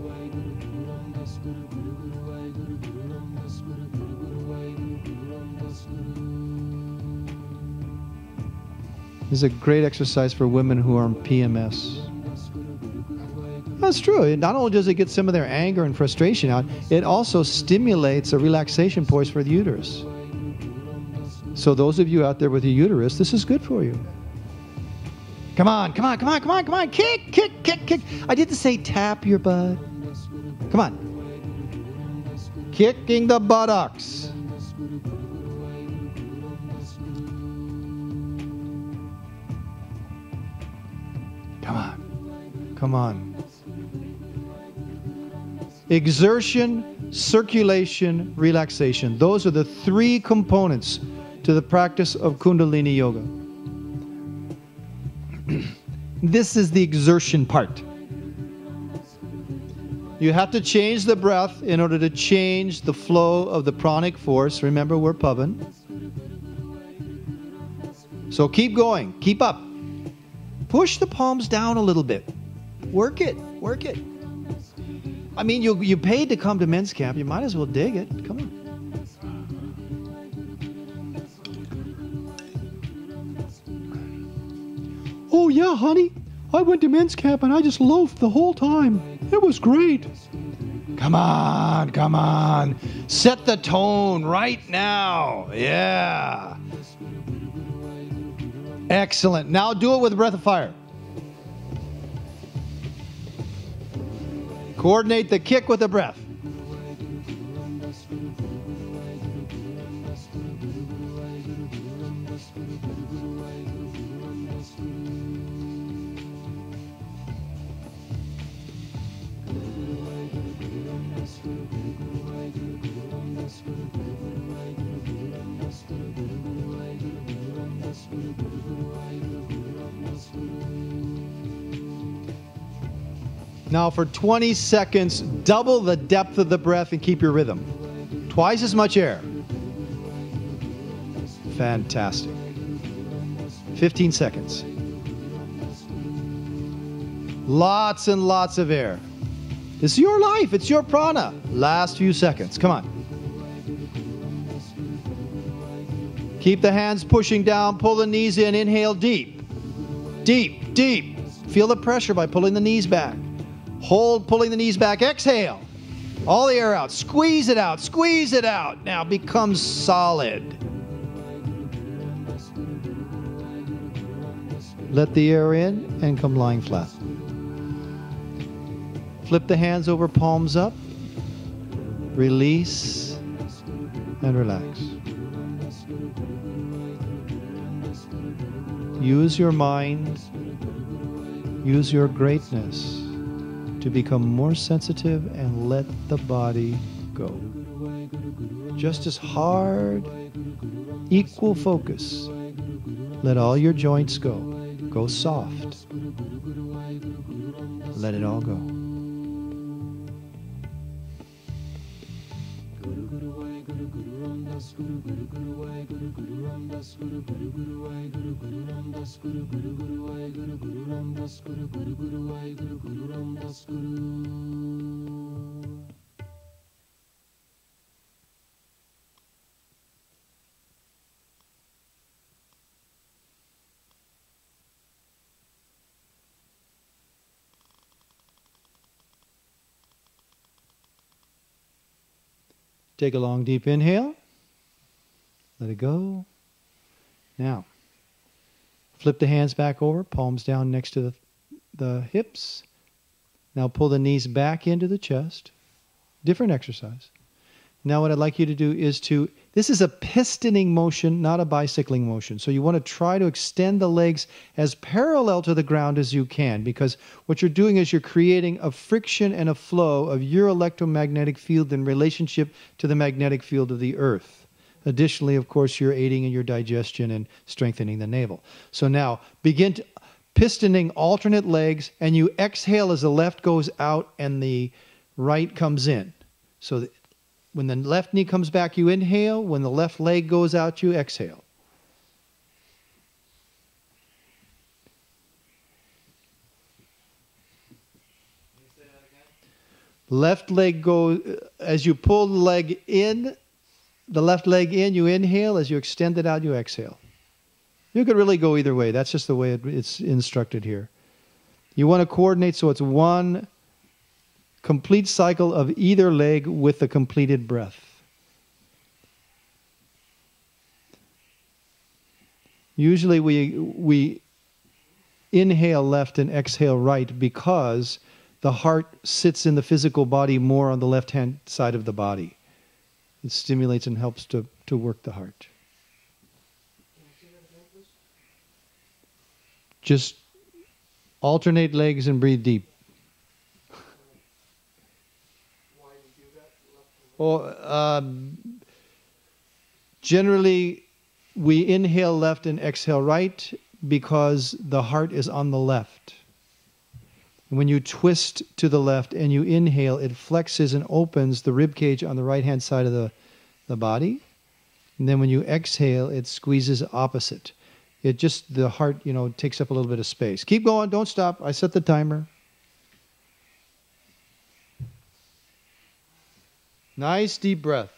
This is a great exercise for women who are on PMS. That's true. Not only does it get some of their anger and frustration out, it also stimulates a relaxation point for the uterus. So those of you out there with a uterus, this is good for you. Come on, come on, come on, come on, come on. Kick, kick, kick, kick. I didn't say tap your butt. Come on. Kicking the buttocks. Come on. Come on. Exertion, circulation, relaxation. Those are the three components to the practice of Kundalini Yoga. This is the exertion part. You have to change the breath in order to change the flow of the pranic force. Remember, we're Pavan. So keep going. Keep up. Push the palms down a little bit. Work it. Work it. I mean, you paid to come to men's camp. You might as well dig it. Come on. Oh, yeah, honey. I went to men's camp and I just loafed the whole time. It was great. Come on, come on. Set the tone right now. Yeah. Excellent. Now do it with a breath of fire. Coordinate the kick with the breath. Now for 20 seconds, double the depth of the breath and keep your rhythm. Twice as much air. Fantastic. 15 seconds. Lots and lots of air. This is your life. It's your prana. Last few seconds. Come on. Keep the hands pushing down. Pull the knees in. Inhale deep. Deep, deep. Feel the pressure by pulling the knees back. Hold, pulling the knees back. Exhale. All the air out. Squeeze it out. Squeeze it out. Now become solid. Let the air in and come lying flat. Flip the hands over, palms up. Release and relax. Use your mind. Use your greatness to become more sensitive and let the body go. just as hard, equal focus. Let all your joints go. Go soft. Let it all go. Take a long, deep inhale. Let it go. Now, flip the hands back over, palms down next to the hips. Now pull the knees back into the chest. Different exercise. Now what I'd like you to do is this is a pistoning motion, not a bicycling motion. So you want to try to extend the legs as parallel to the ground as you can, because what you're doing is you're creating a friction and a flow of your electromagnetic field in relationship to the magnetic field of the earth. Additionally, of course, you're aiding in your digestion and strengthening the navel. So now begin pistoning alternate legs, and you exhale as the left goes out and the right comes in. So when the left knee comes back, you inhale. When the left leg goes out, you exhale. Can you say that again? Left leg goes, as you pull the leg in, the left leg in, you inhale. As you extend it out, you exhale. You could really go either way. That's just the way it's instructed here. You want to coordinate so it's one complete cycle of either leg with a completed breath. Usually we inhale left and exhale right because the heart sits in the physical body more on the left-hand side of the body. It stimulates and helps to work the heart. Can you say that again, please? Just alternate legs and breathe deep. Why you do that? Left and right? Well, generally, we inhale left and exhale right because the heart is on the left. When you twist to the left and you inhale, it flexes and opens the rib cage on the right-hand side of the body. And then when you exhale, it squeezes opposite. It just, the heart, takes up a little bit of space. Keep going, don't stop. I set the timer. Nice deep breath.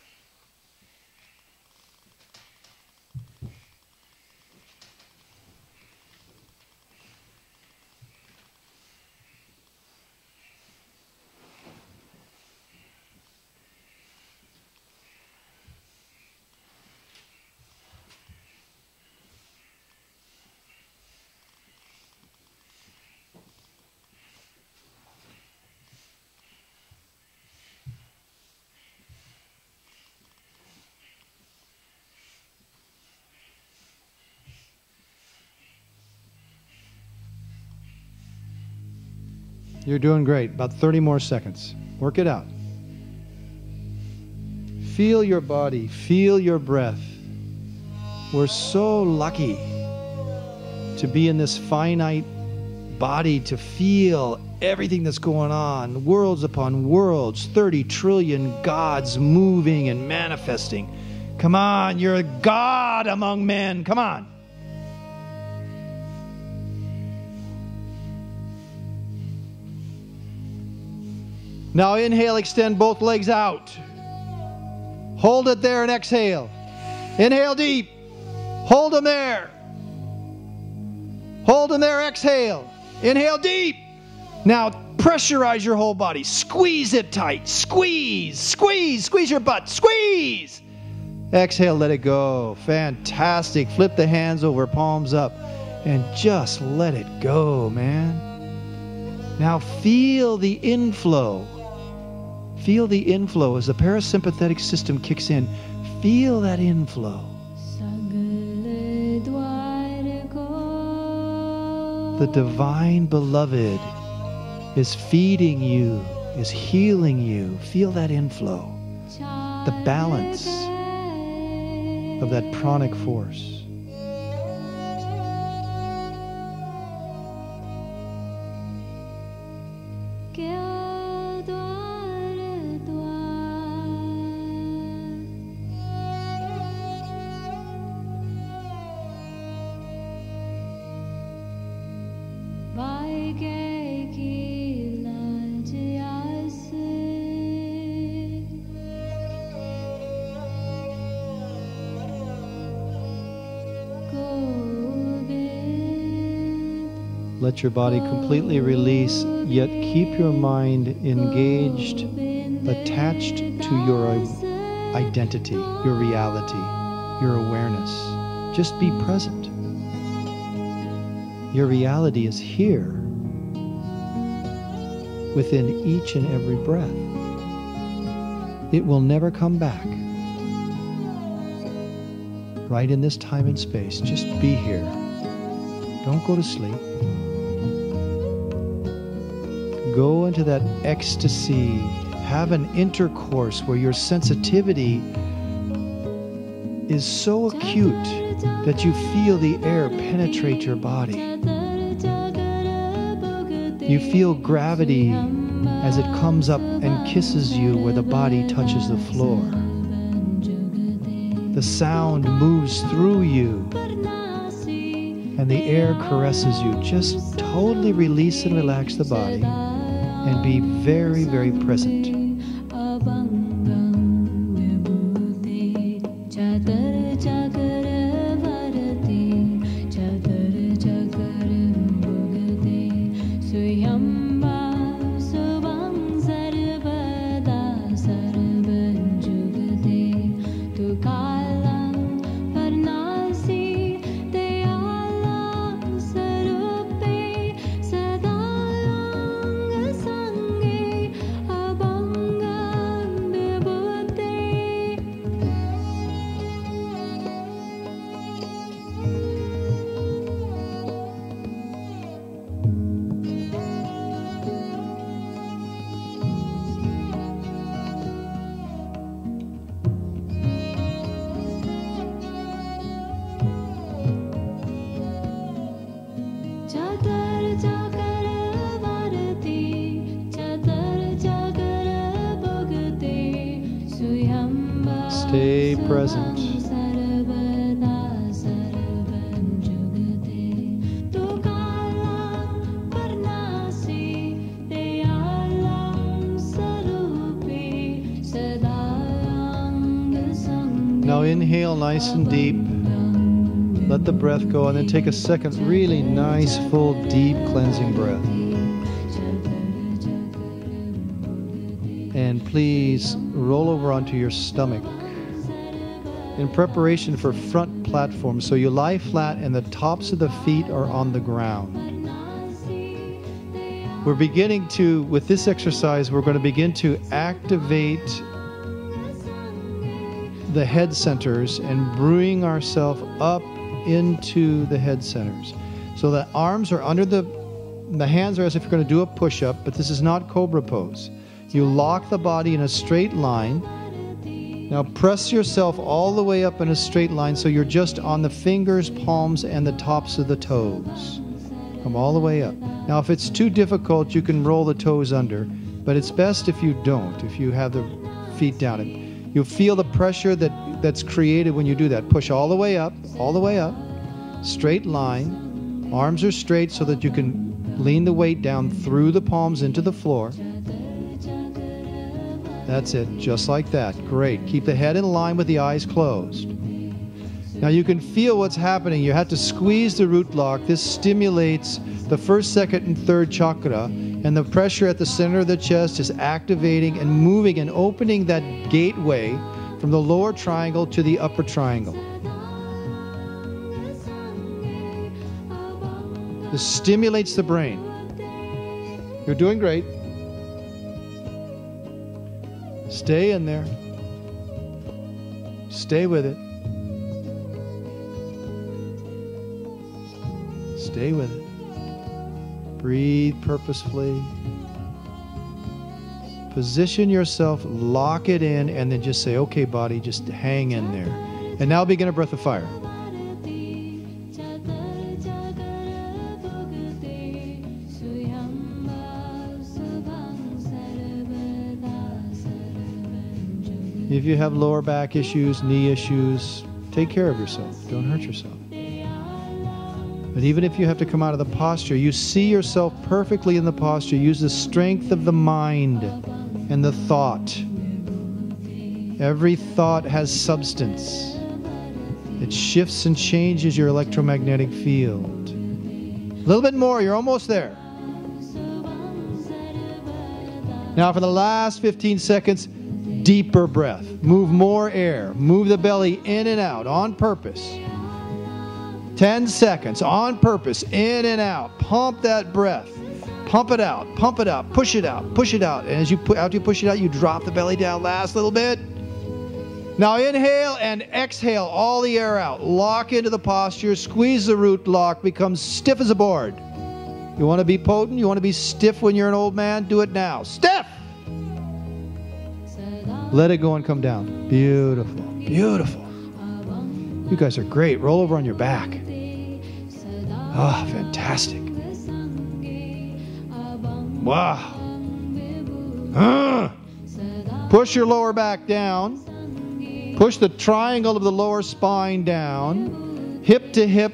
You're doing great. About 30 more seconds. Work it out. Feel your body. Feel your breath. We're so lucky to be in this finite body, to feel everything that's going on. Worlds upon worlds. 30 trillion gods moving and manifesting. Come on, you're a god among men. Come on. Now inhale, extend both legs out. Hold it there and exhale. Inhale deep. Hold them there. Hold them there, exhale. Inhale deep. Now pressurize your whole body. Squeeze it tight. Squeeze, squeeze, squeeze your butt. Squeeze. Exhale, let it go. Fantastic. Flip the hands over, palms up. And just let it go, man. Now feel the inflow. Feel the inflow as the parasympathetic system kicks in. Feel that inflow. The divine beloved is feeding you, is healing you. Feel that inflow. the balance of that pranic force. Let your body completely release, yet keep your mind engaged, attached to your identity, your reality, your awareness. Just be present. Your reality is here, within each and every breath. It will never come back. Right in this time and space, just be here. Don't go to sleep. Go into that ecstasy. Have an intercourse where your sensitivity is so acute that you feel the air penetrate your body. You feel gravity as it comes up and kisses you where the body touches the floor. The sound moves through you and the air caresses you. Just totally release and relax the body and be very, very present. Stay present. Now inhale nice and deep. Let the breath go, and then take a second really nice, full, deep cleansing breath. And please roll over onto your stomach in preparation for front platform. So you lie flat and the tops of the feet are on the ground. We're beginning to, with this exercise, we're going to begin to activate the head centers and bring ourselves up into the head centers. So the arms are under the hands are as if you're going to do a push-up, but this is not cobra pose. You lock the body in a straight line. Now press yourself all the way up in a straight line so you're just on the fingers, palms, and the tops of the toes. Come all the way up. Now if it's too difficult, you can roll the toes under, but it's best if you don't, if you have the feet down. You'll feel the pressure that's created when you do that. Push all the way up, straight line. Arms are straight so that you can lean the weight down through the palms into the floor. That's it, just like that. Great. Keep the head in line with the eyes closed. Now you can feel what's happening. You have to squeeze the root block. This stimulates the first, second, and third chakra, and the pressure at the center of the chest is activating and moving and opening that gateway from the lower triangle to the upper triangle. This stimulates the brain. You're doing great. Stay in there. Stay with it. Stay with it. Breathe purposefully. Position yourself, lock it in, and then just say, okay, body, just hang in there. And now begin a breath of fire. If you have lower back issues, knee issues, take care of yourself. Don't hurt yourself. But even if you have to come out of the posture, you see yourself perfectly in the posture. Use the strength of the mind and the thought. Every thought has substance. It shifts and changes your electromagnetic field. A little bit more, you're almost there. Now for the last 15 seconds, deeper breath. Move more air. Move the belly in and out on purpose. 10 seconds on purpose, in and out. Pump that breath. Pump it out, push it out, push it out. And as you after you push it out, you drop the belly down. Last little bit. Now inhale and exhale all the air out. Lock into the posture. Squeeze the root lock. Become stiff as a board. You want to be potent? You want to be stiff when you're an old man? Do it now. Stiff! Let it go and come down. Beautiful. Beautiful. You guys are great. Roll over on your back. Oh, fantastic. Wow. Push your lower back down. Push the triangle of the lower spine down. Hip to hip,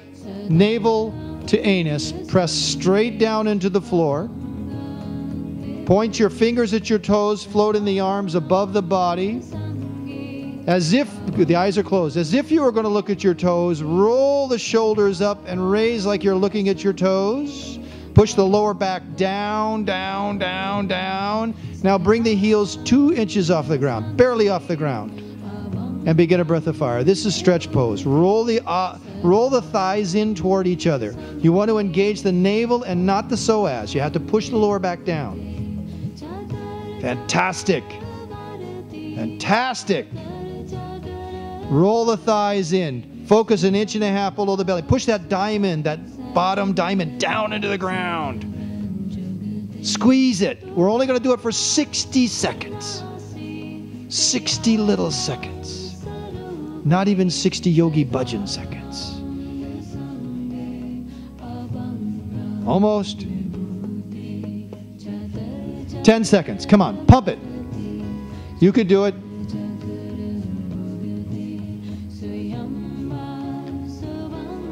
navel to anus. Press straight down into the floor. Point your fingers at your toes. Float in the arms above the body. As if, the eyes are closed, as if you were going to look at your toes. Roll the shoulders up and raise like you're looking at your toes. Push the lower back down, down, down, down. Now bring the heels 2 inches off the ground, barely off the ground. And begin a breath of fire. This is stretch pose. Roll the thighs in toward each other. You want to engage the navel and not the psoas. You have to push the lower back down. Fantastic. Fantastic. Roll the thighs in. Focus 1.5 inches below the belly. Push that diamond, that bottom diamond, down into the ground. Squeeze it. We're only going to do it for 60 seconds. 60 little seconds. Not even 60 Yogi Bhajan seconds. Almost. 10 seconds. Come on, pump it. You could do it.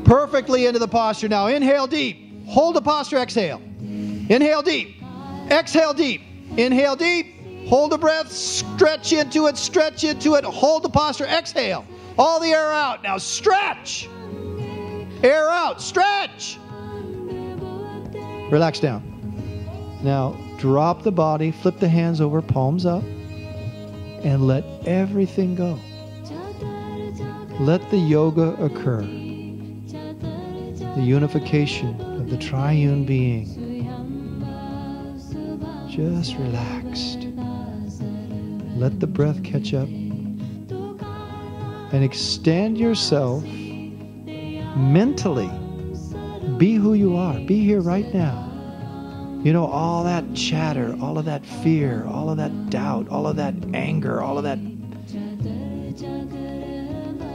Perfectly into the posture now. Inhale deep. Hold the posture. Exhale. Inhale deep. Exhale deep. Inhale deep. Hold the breath. Stretch into it. Stretch into it. Hold the posture. Exhale. All the air out. Now stretch. Air out. Stretch. Relax down. Now drop the body. Flip the hands over. Palms up. And let everything go. Let the yoga occur. The unification of the triune being. Just relaxed. Let the breath catch up. And extend yourself mentally. Be who you are. Be here right now. You know, all that chatter, all of that fear, all of that doubt, all of that anger, all of that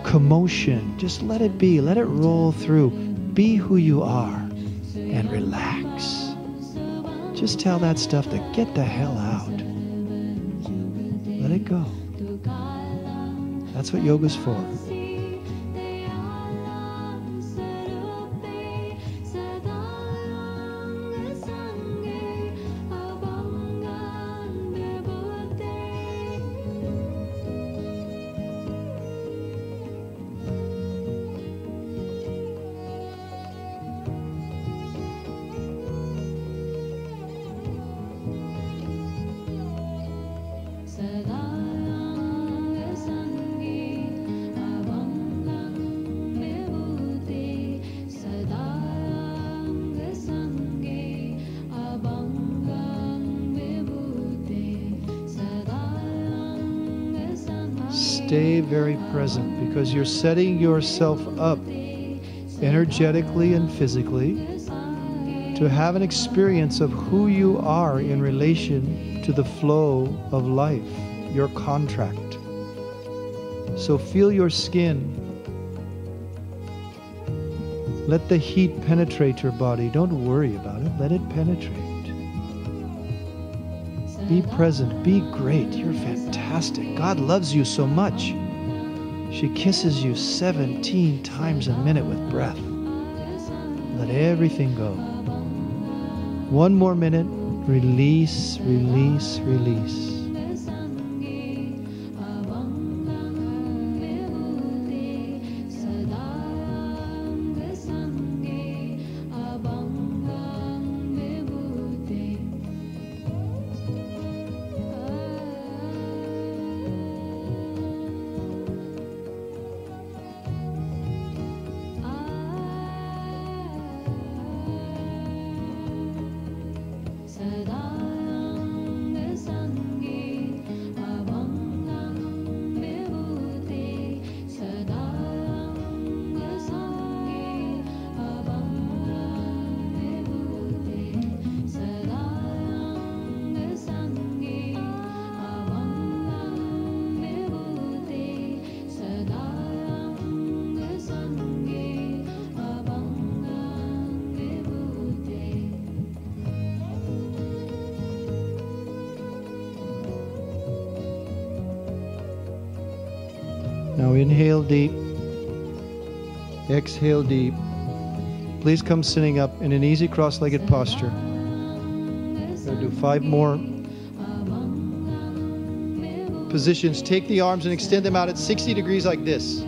commotion. Just let it be. Let it roll through. Be who you are and relax. Just tell that stuff to get the hell out. Let it go. That's what yoga's for. Stay very present because you're setting yourself up energetically and physically to have an experience of who you are in relation to the flow of life, your contract. So feel your skin. Let the heat penetrate your body. Don't worry about it. Let it penetrate. Be present. Be great. You're fantastic. God loves you so much. She kisses you 17 times a minute with breath. Let everything go. One more minute. Release, release, release. Now inhale deep, exhale deep. Please come sitting up in an easy cross-legged posture. We're going to do 5 more positions. Take the arms and extend them out at 60 degrees like this.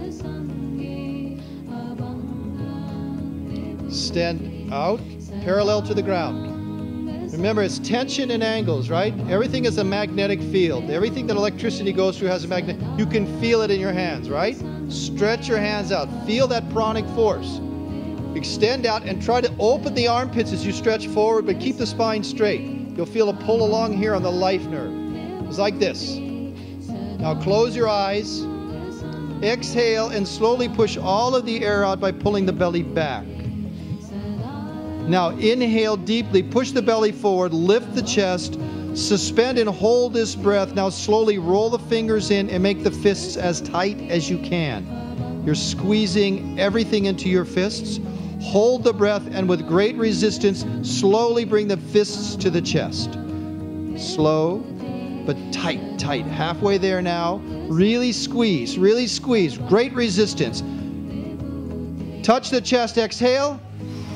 Stand out, parallel to the ground. Remember, it's tension and angles, right? Everything is a magnetic field. Everything that electricity goes through has a magnet. You can feel it in your hands, right? Stretch your hands out. Feel that pranic force. Extend out and try to open the armpits as you stretch forward, but keep the spine straight. You'll feel a pull along here on the life nerve. It's like this. Now close your eyes. Exhale and slowly push all of the air out by pulling the belly back. Now inhale deeply, push the belly forward, lift the chest, suspend and hold this breath. Now slowly roll the fingers in and make the fists as tight as you can. You're squeezing everything into your fists. Hold the breath and with great resistance, slowly bring the fists to the chest. Slow, but tight, tight. Halfway there now. Really squeeze, really squeeze. Great resistance. Touch the chest, exhale.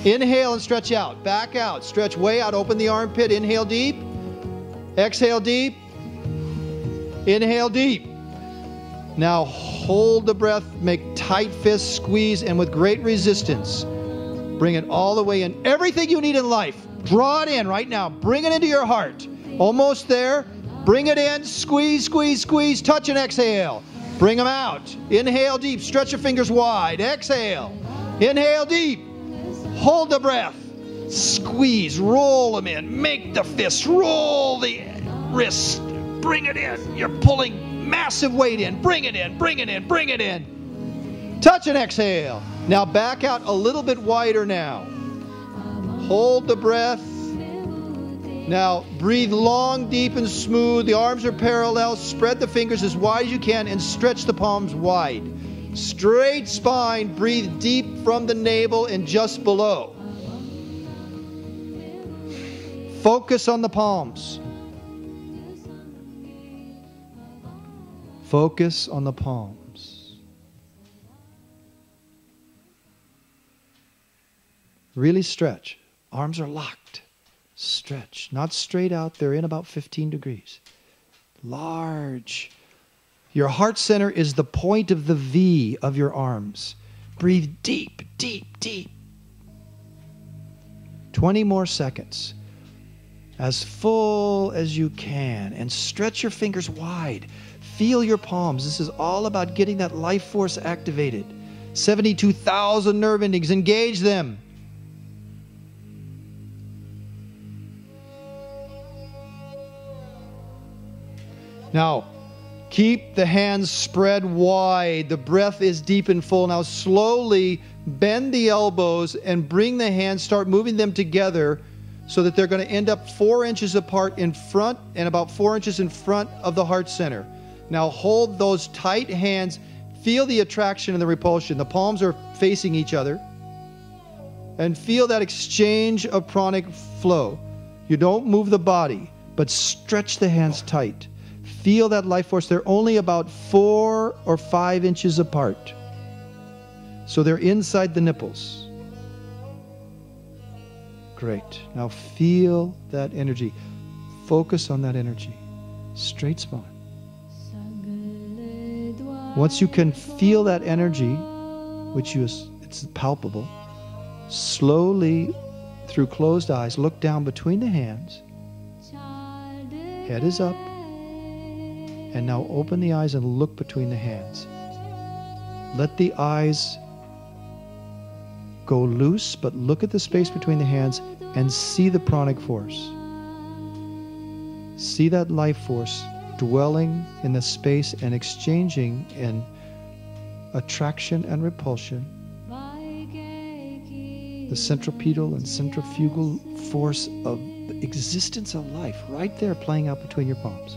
Inhale and stretch out. Back out. Stretch way out. Open the armpit. Inhale deep. Exhale deep. Inhale deep. Now hold the breath. Make tight fists. Squeeze. And with great resistance, bring it all the way in. Everything you need in life, draw it in right now. Bring it into your heart. Almost there. Bring it in. Squeeze, squeeze, squeeze. Touch and exhale. Bring them out. Inhale deep. Stretch your fingers wide. Exhale. Inhale deep. Hold the breath. Squeeze. Roll them in. Make the fists. Roll the wrists. Bring it in. You're pulling massive weight in. Bring it in. Bring it in. Bring it in. Touch and exhale. Now back out a little bit wider now. Hold the breath. Now breathe long, deep, and smooth. The arms are parallel. Spread the fingers as wide as you can and stretch the palms wide. Straight spine. Breathe deep from the navel and just below. Focus on the palms. Focus on the palms. Really stretch. Arms are locked. Stretch. Not straight out. They're in about 15 degrees. Large. Your heart center is the point of the V of your arms. Breathe deep, deep, deep. 20 more seconds. As full as you can. And stretch your fingers wide. Feel your palms. This is all about getting that life force activated. 72,000 nerve endings. Engage them. Now, keep the hands spread wide. The breath is deep and full. Now slowly bend the elbows and bring the hands, start moving them together so that they're going to end up 4 inches apart in front and about 4 inches in front of the heart center. Now hold those tight hands. Feel the attraction and the repulsion. The palms are facing each other. And feel that exchange of pranic flow. You don't move the body, but stretch the hands tight. Feel that life force. They're only about 4 or 5 inches apart. So they're inside the nipples. Great. Now feel that energy. Focus on that energy. Straight spine. Once you can feel that energy, which it's palpable, slowly, through closed eyes, look down between the hands. Head is up. And now open the eyes and look between the hands. Let the eyes go loose, but look at the space between the hands and see the pranic force. See that life force dwelling in the space and exchanging in attraction and repulsion. The centripetal and centrifugal force of the existence of life right there playing out between your palms.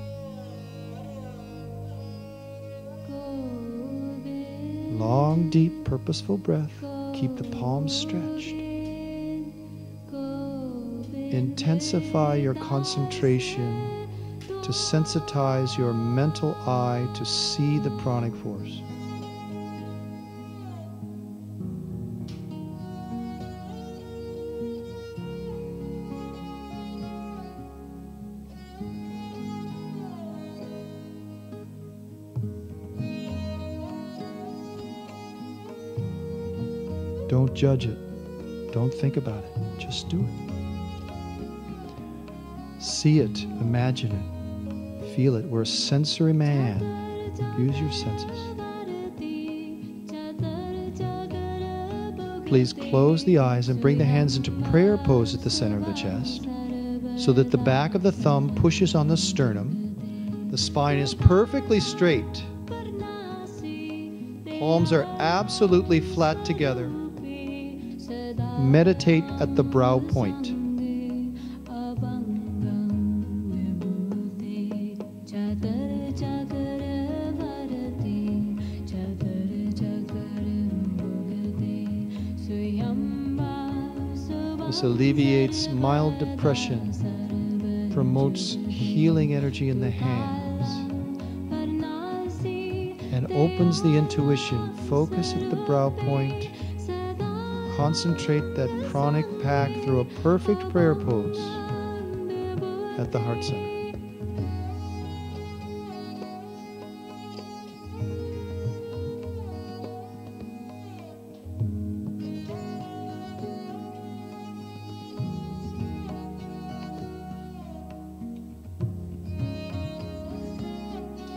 Long, deep, purposeful breath. Keep the palms stretched. Intensify your concentration to sensitize your mental eye to see the pranic force. Don't judge it. Don't think about it. Just do it. See it. Imagine it. Feel it. We're a sensory man. Use your senses. Please close the eyes and bring the hands into prayer pose at the center of the chest so that the back of the thumb pushes on the sternum. The spine is perfectly straight. Palms are absolutely flat together. Meditate at the brow point. This alleviates mild depression, promotes healing energy in the hands, and opens the intuition. Focus at the brow point. Concentrate that pranic pack through a perfect prayer pose at the heart center.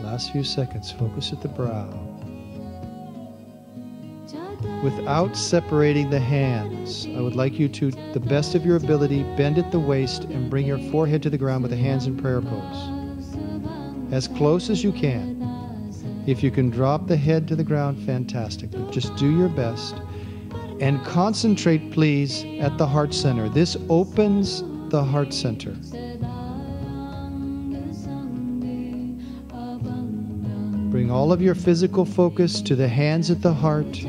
Last few seconds, focus at the brow. Without separating the hands, I would like you to, the best of your ability, bend at the waist and bring your forehead to the ground with the hands in prayer pose. As close as you can. If you can drop the head to the ground, fantastic. But just do your best. And concentrate, please, at the heart center. This opens the heart center. Bring all of your physical focus to the hands at the heart.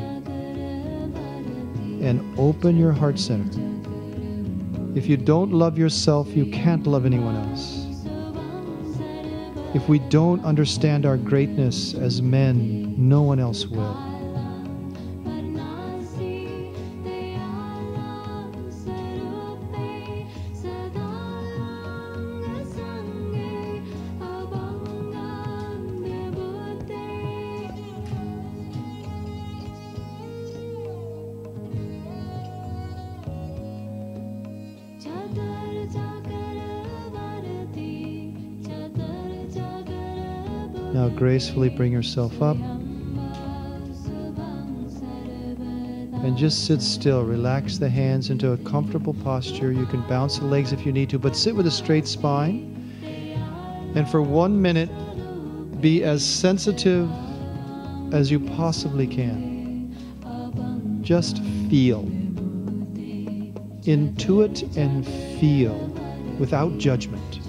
And open your heart center. If you don't love yourself, you can't love anyone else. If we don't understand our greatness as men, no one else will. Now gracefully bring yourself up and just sit still. Relax the hands into a comfortable posture. You can bounce the legs if you need to, but sit with a straight spine. And for 1 minute, be as sensitive as you possibly can. Just feel. Intuit and feel without judgment.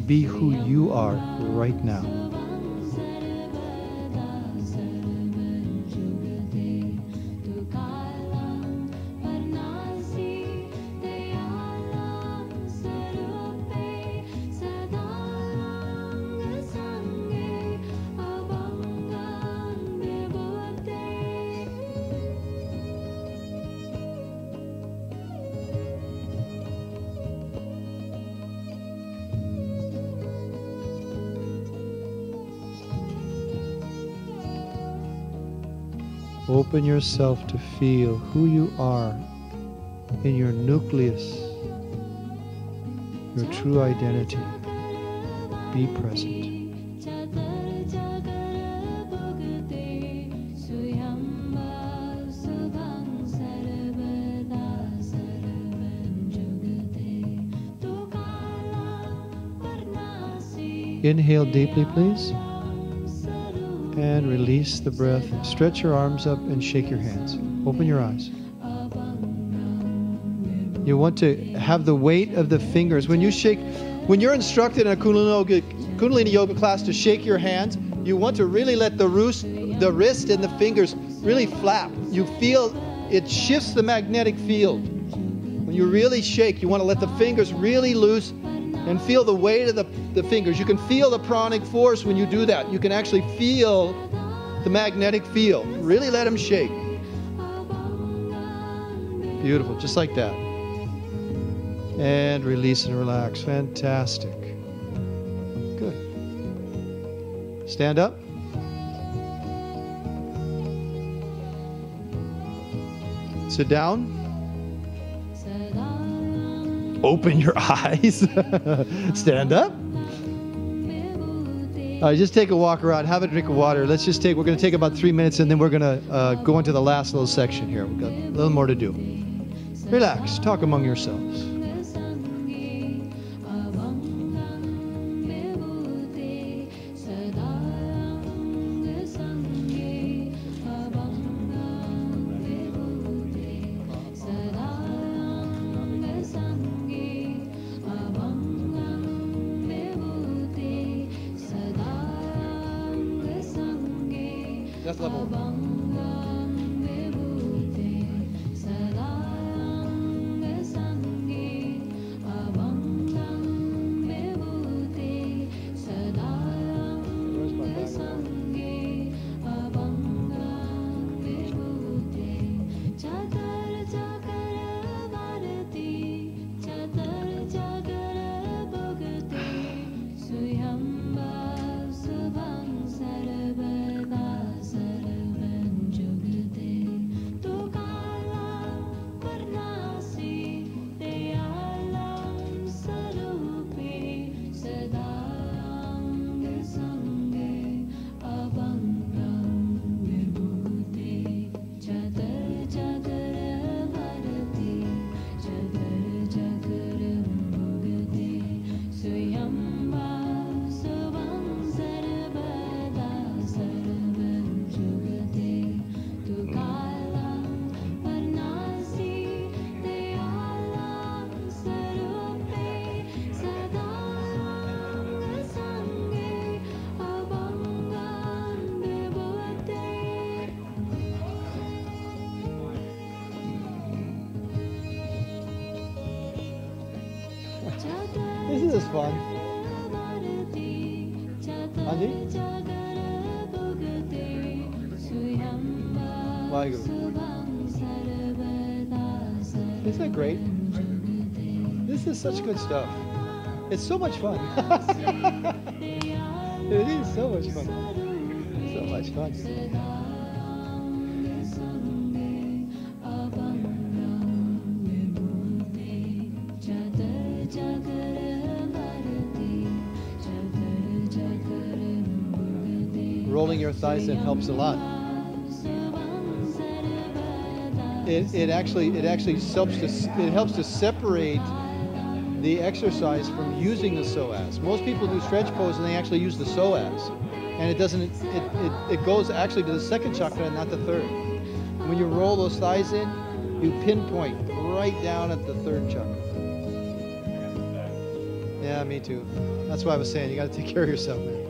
Be who you are right now. Open yourself to feel who you are in your nucleus, your true identity. Be present. Inhale deeply, please. And release the breath. Stretch your arms up and shake your hands. Open your eyes. You want to have the weight of the fingers. When you're instructed in a Kundalini Yoga class to shake your hands, you want to really let the wrist and the fingers really flap. You feel it shifts the magnetic field. When you really shake, you want to let the fingers really loose and feel the weight of the fingers. You can feel the pranic force when you do that. You can actually feel the magnetic field. Really let them shake. Beautiful, just like that. And release and relax. Fantastic. Good. Stand up. Sit down. Open your eyes. Stand up. Just take a walk around. Have a drink of water. We're going to take about 3 minutes, and then we're going to go into the last little section here. We've got a little more to do. Relax. Talk among yourselves. That's level 1. This is fun. Anji? Isn't that great? This is such good stuff. It's so much fun. It is so much fun. So much fun. Rolling your thighs in helps a lot. It actually helps to separate the exercise from using the psoas. Most people do stretch pose and they actually use the psoas. And it doesn't, it goes actually to the second chakra and not the third. When you roll those thighs in, you pinpoint right down at the third chakra. Yeah, me too. That's why I was saying, you got to take care of yourself, man.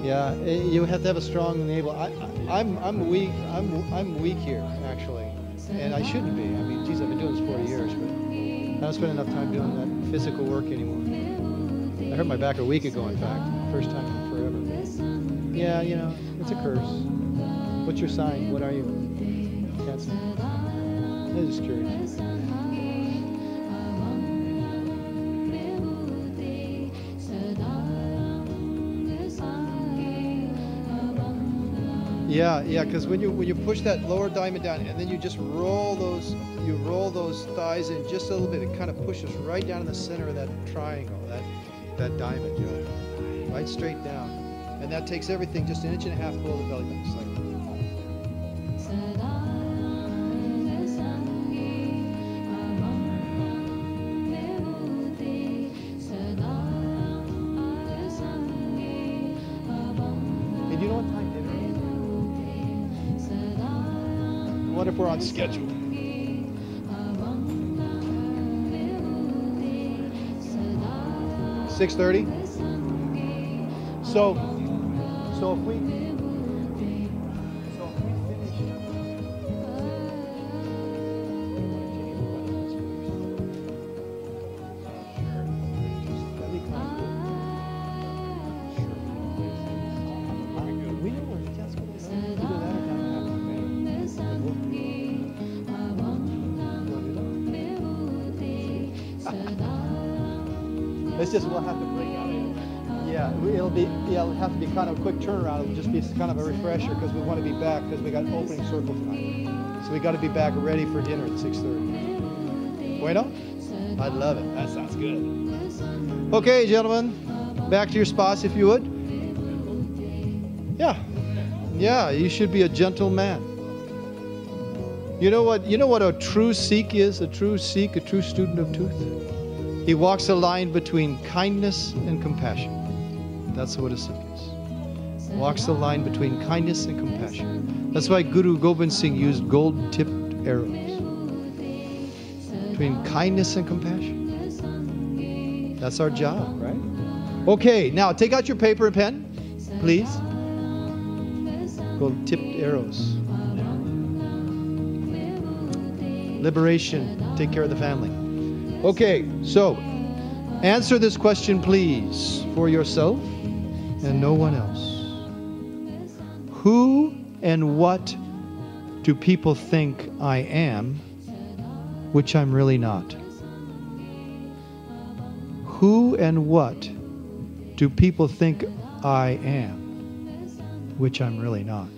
Yeah, you have to have a strong navel. I'm weak. I'm weak here, actually, and I shouldn't be. I mean, geez, I've been doing this 40 years, but I don't spend enough time doing that physical work anymore. I hurt my back a week ago, in fact, first time in forever. Yeah, you know, it's a curse. What's your sign? What are you? Cancer. I'm just curious. Yeah, because when you push that lower diamond down and then you just roll those thighs in just a little bit, it kind of pushes right down in the center of that triangle, that diamond, you know, right straight down, and that takes everything just an inch and a half below the belly button. It's like, hey, do you know what time dinner is? I wonder if we're on schedule. 6:30. So if we finish. It's just we'll have to break out. Yeah, it'll have to be kind of a quick turnaround. It'll just be kind of a refresher because we want to be back because we got opening circle tonight. So we got to be back ready for dinner at 6:30. Bueno? I love it. That sounds good. Okay, gentlemen, back to your spots if you would. Yeah, you should be a gentle man. You know what a true Sikh is? A true Sikh, a true student of truth? He walks a line between kindness and compassion. That's what a Sikh is. Walks the line between kindness and compassion. That's why Guru Gobind Singh used gold-tipped arrows. Between kindness and compassion. That's our job, right? Okay, now take out your paper and pen, please. Gold-tipped arrows. Liberation. Take care of the family. Okay, so answer this question, please, for yourself and no one else. Who and what do people think I am, which I'm really not? Who and what do people think I am, which I'm really not?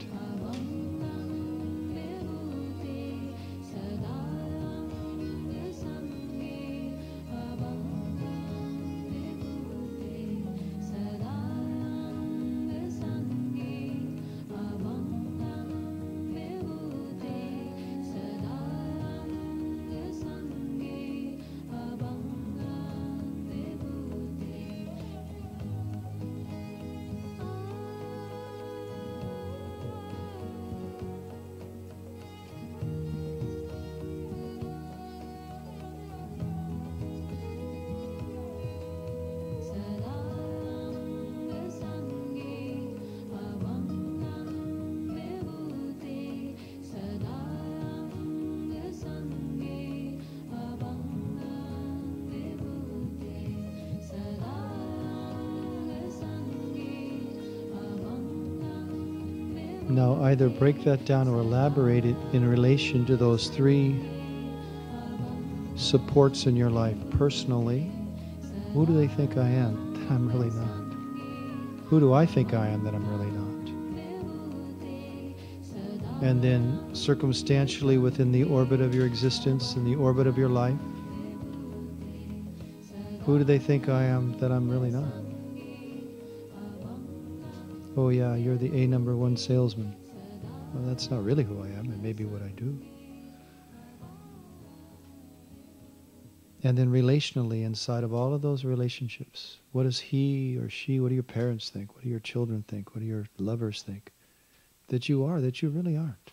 Now either break that down or elaborate it in relation to those three supports in your life. Personally, who do they think I am that I'm really not? Who do I think I am that I'm really not? And then circumstantially within the orbit of your existence, in the orbit of your life, who do they think I am that I'm really not? Oh yeah, you're the #1 salesman. Well, that's not really who I am. It may be what I do. And then relationally, inside of all of those relationships, what does he or she, what do your parents think? What do your children think? What do your lovers think? That you are, that you really aren't.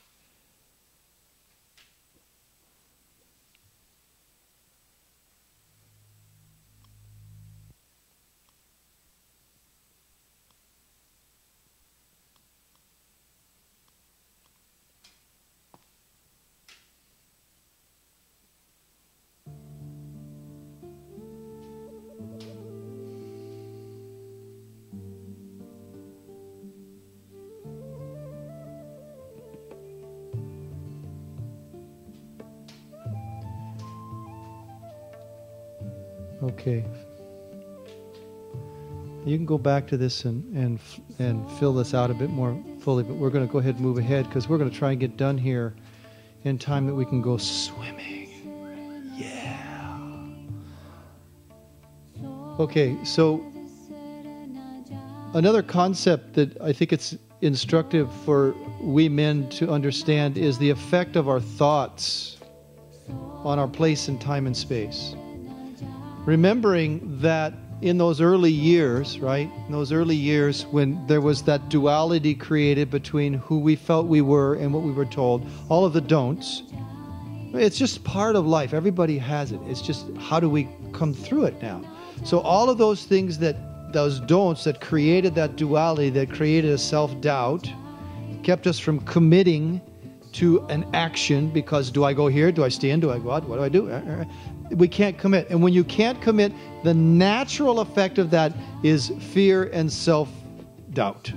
Okay. You can go back to this and fill this out a bit more fully, but we're going to go ahead and move ahead because we're going to try and get done here in time that we can go swimming. Yeah. Okay, so another concept that I think it's instructive for we men to understand is the effect of our thoughts on our place in time and space. Remembering that in those early years, right? In those early years when there was that duality created between who we felt we were and what we were told, all of the don'ts, it's just part of life. Everybody has it. It's just how do we come through it now? So all of those things those don'ts that created that duality, that created a self-doubt, kept us from committing to an action because do I go here? Do I stay in? Do I go out? What do I do? We can't commit. And when you can't commit, the natural effect of that is fear and self-doubt.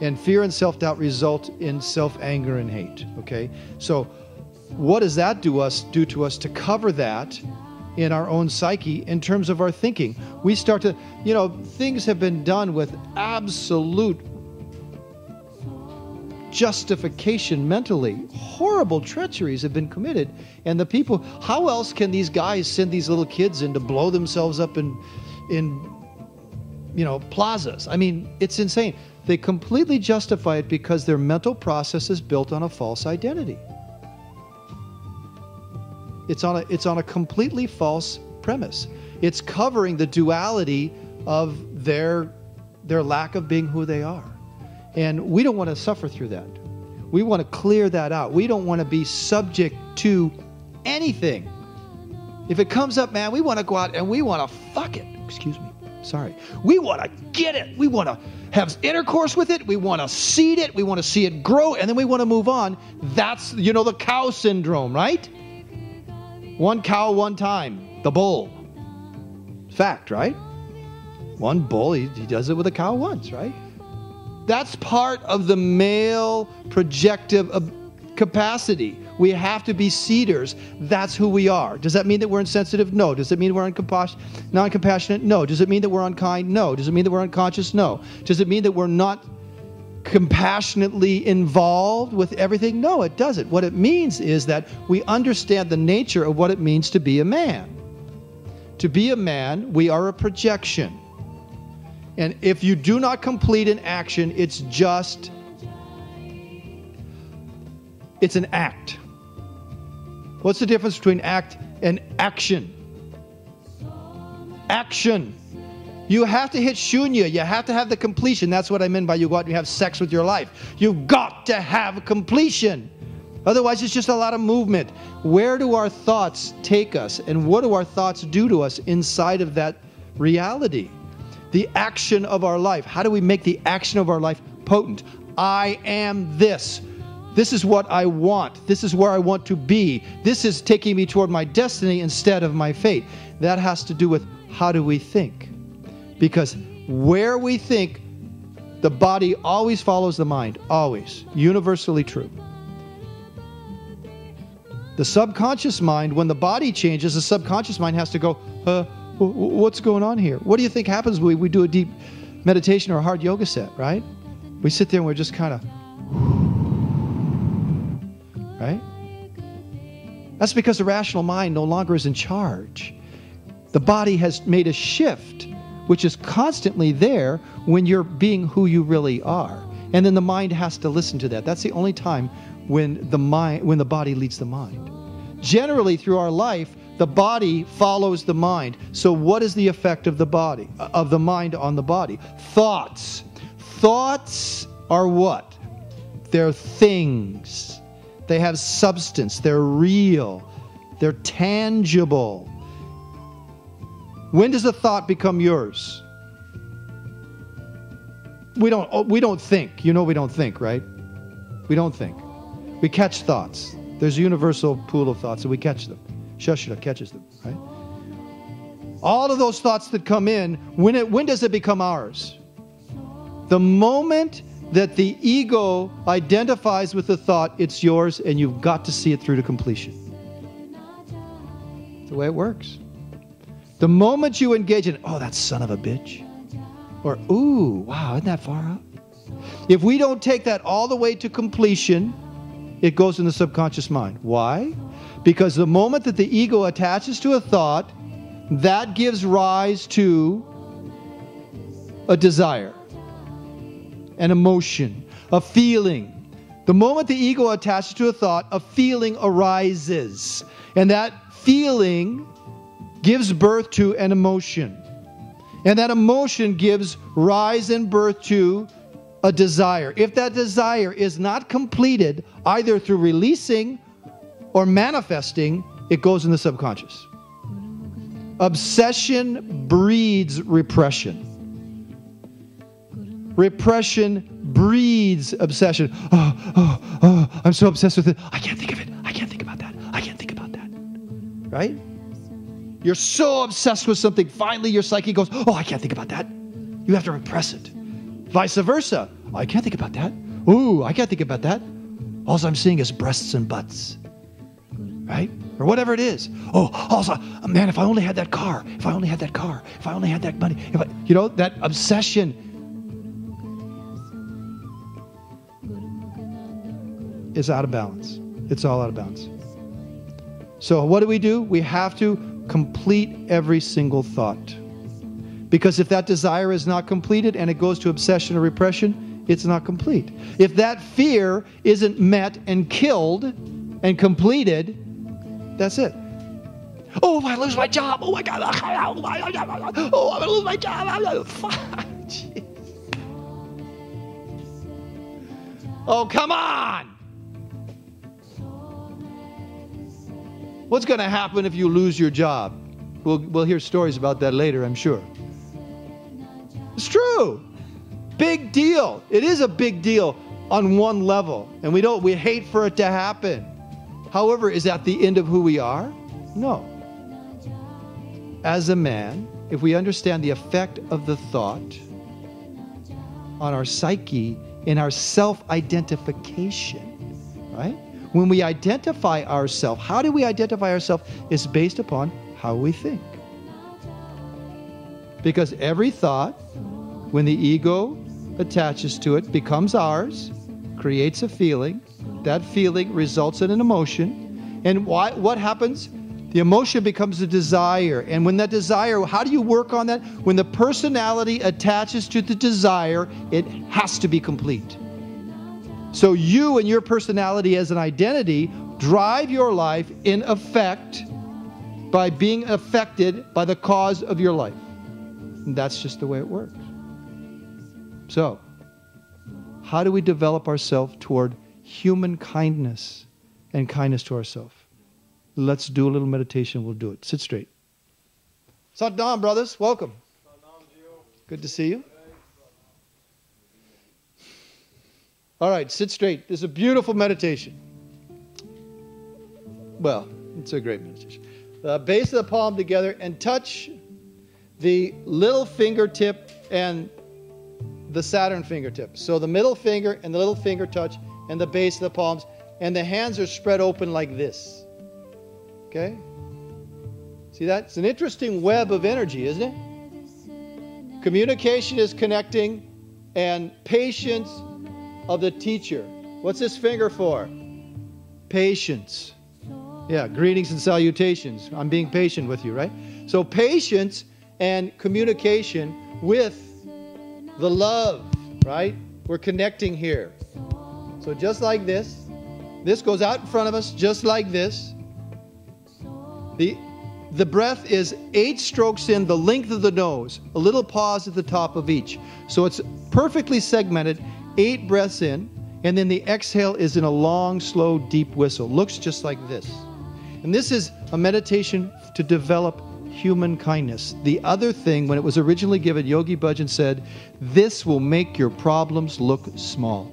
And fear and self-doubt result in self-anger and hate. Okay? So what does that do to us to cover that in our own psyche in terms of our thinking? We start to, things have been done with absolute justification mentally. Horrible treacheries have been committed. And the people, how else can these guys send these little kids in to blow themselves up in plazas? I mean, it's insane. They completely justify it because their mental process is built on a false identity. It's on a completely false premise. It's covering the duality of their lack of being who they are. And we don't want to suffer through that. We want to clear that out. We don't want to be subject to anything. If it comes up, man, we want to go out and we want to fuck it. Excuse me. Sorry. We want to get it. We want to have intercourse with it. We want to seed it. We want to see it grow. And then we want to move on. That's, the cow syndrome, right? One cow, one time. The bull. Fact, right? One bull, he does it with a cow once, right? That's part of the male projective capacity. We have to be seeders. That's who we are. Does that mean that we're insensitive? No. Does it mean we're non-compassionate? No. Does it mean that we're unkind? No. Does it mean that we're unconscious? No. Does it mean that we're not compassionately involved with everything? No, it doesn't. What it means is that we understand the nature of what it means to be a man. To be a man, we are a projection. And if you do not complete an action, it's an act. What's the difference between act and action? Action. You have to hit shunya. You have to have the completion. That's what I mean by you go out and you have sex with your life. You've got to have completion. Otherwise, it's just a lot of movement. Where do our thoughts take us? And what do our thoughts do to us inside of that reality? The action of our life. How do we make the action of our life potent? I am this. This is what I want. This is where I want to be. This is taking me toward my destiny instead of my fate. That has to do with how do we think. Because where we think, the body always follows the mind. Always. Universally true. The subconscious mind, when the body changes, the subconscious mind has to go, what's going on here? What do you think happens when we do a deep meditation or a hard yoga set, right? We sit there and we're just kind of, right? That's because the rational mind no longer is in charge. The body has made a shift, which is constantly there when you're being who you really are. And then the mind has to listen to that. That's the only time when the body leads the mind. Generally, through our life, the body follows the mind. So what is the effect of the body, of the mind on the body? Thoughts. Thoughts are what? They're things. They have substance. They're real. They're tangible. When does a thought become yours? We don't think. You know we don't think, right? We don't think. We catch thoughts. There's a universal pool of thoughts, and we catch them. Shushita catches them, right? All of those thoughts that come in, when does it become ours? The moment that the ego identifies with the thought, it's yours, and you've got to see it through to completion. That's the way it works. The moment you engage in, oh, that son of a bitch, or, ooh, wow, isn't that far up? If we don't take that all the way to completion, it goes in the subconscious mind. Why? Because the moment that the ego attaches to a thought, that gives rise to a desire, an emotion, a feeling. The moment the ego attaches to a thought, a feeling arises. And that feeling gives birth to an emotion. And that emotion gives rise and birth to a desire. If that desire is not completed, either through releasing or manifesting, it goes in the subconscious. Obsession breeds repression. Repression breeds obsession. Oh, I'm so obsessed with it. I can't think of it. I can't think about that. I can't think about that. Right? You're so obsessed with something, finally your psyche goes, oh, I can't think about that. You have to repress it. Vice versa. Oh, I can't think about that. Ooh, I can't think about that. All I'm seeing is breasts and butts. Right? Or whatever it is. Oh, also, man, if I only had that car. If I only had that car. If I only had that money. That obsession is out of balance. It's all out of balance. So what do? We have to complete every single thought. Because if that desire is not completed and it goes to obsession or repression, it's not complete. If that fear isn't met and killed and completed, that's it. Oh, if I lose my job, oh my God, oh, I'm going to lose my job. Jeez. Oh, come on. What's going to happen if you lose your job? We'll hear stories about that later, I'm sure. It's true. Big deal. It is a big deal on one level. And we hate for it to happen. However, is that the end of who we are? No. As a man, if we understand the effect of the thought on our psyche in our self-identification, right? When we identify ourselves, how do we identify ourselves? It's based upon how we think. Because every thought, when the ego attaches to it, becomes ours, creates a feeling. That feeling results in an emotion. And what happens? The emotion becomes a desire. And when that desire, how do you work on that? When the personality attaches to the desire, it has to be complete. So you and your personality as an identity drive your life in effect by being affected by the cause of your life. And that's just the way it works. So, how do we develop ourselves toward human kindness and kindness to ourselves? Let's do a little meditation. We'll do it. Sit straight. Sat Nam, brothers. Welcome. Good to see you. All right, sit straight. This is a beautiful meditation. Well, it's a great meditation. The base of the palm together and touch the little fingertip and the Saturn fingertip. So the middle finger and the little finger touch and the base of the palms, and the hands are spread open like this. Okay? See that? It's an interesting web of energy, isn't it? Communication is connecting, and patience of the teacher. What's this finger for? Patience. Yeah, greetings and salutations. I'm being patient with you, right? So patience and communication with the love, right? We're connecting here. So just like this. This goes out in front of us just like this. The The breath is 8 strokes in, the length of the nose, a little pause at the top of each. So it's perfectly segmented, 8 breaths in, and then the exhale is in a long, slow, deep whistle. Looks just like this. And this is a meditation to develop human kindness. The other thing, when it was originally given, Yogi Bhajan said, this will make your problems look small.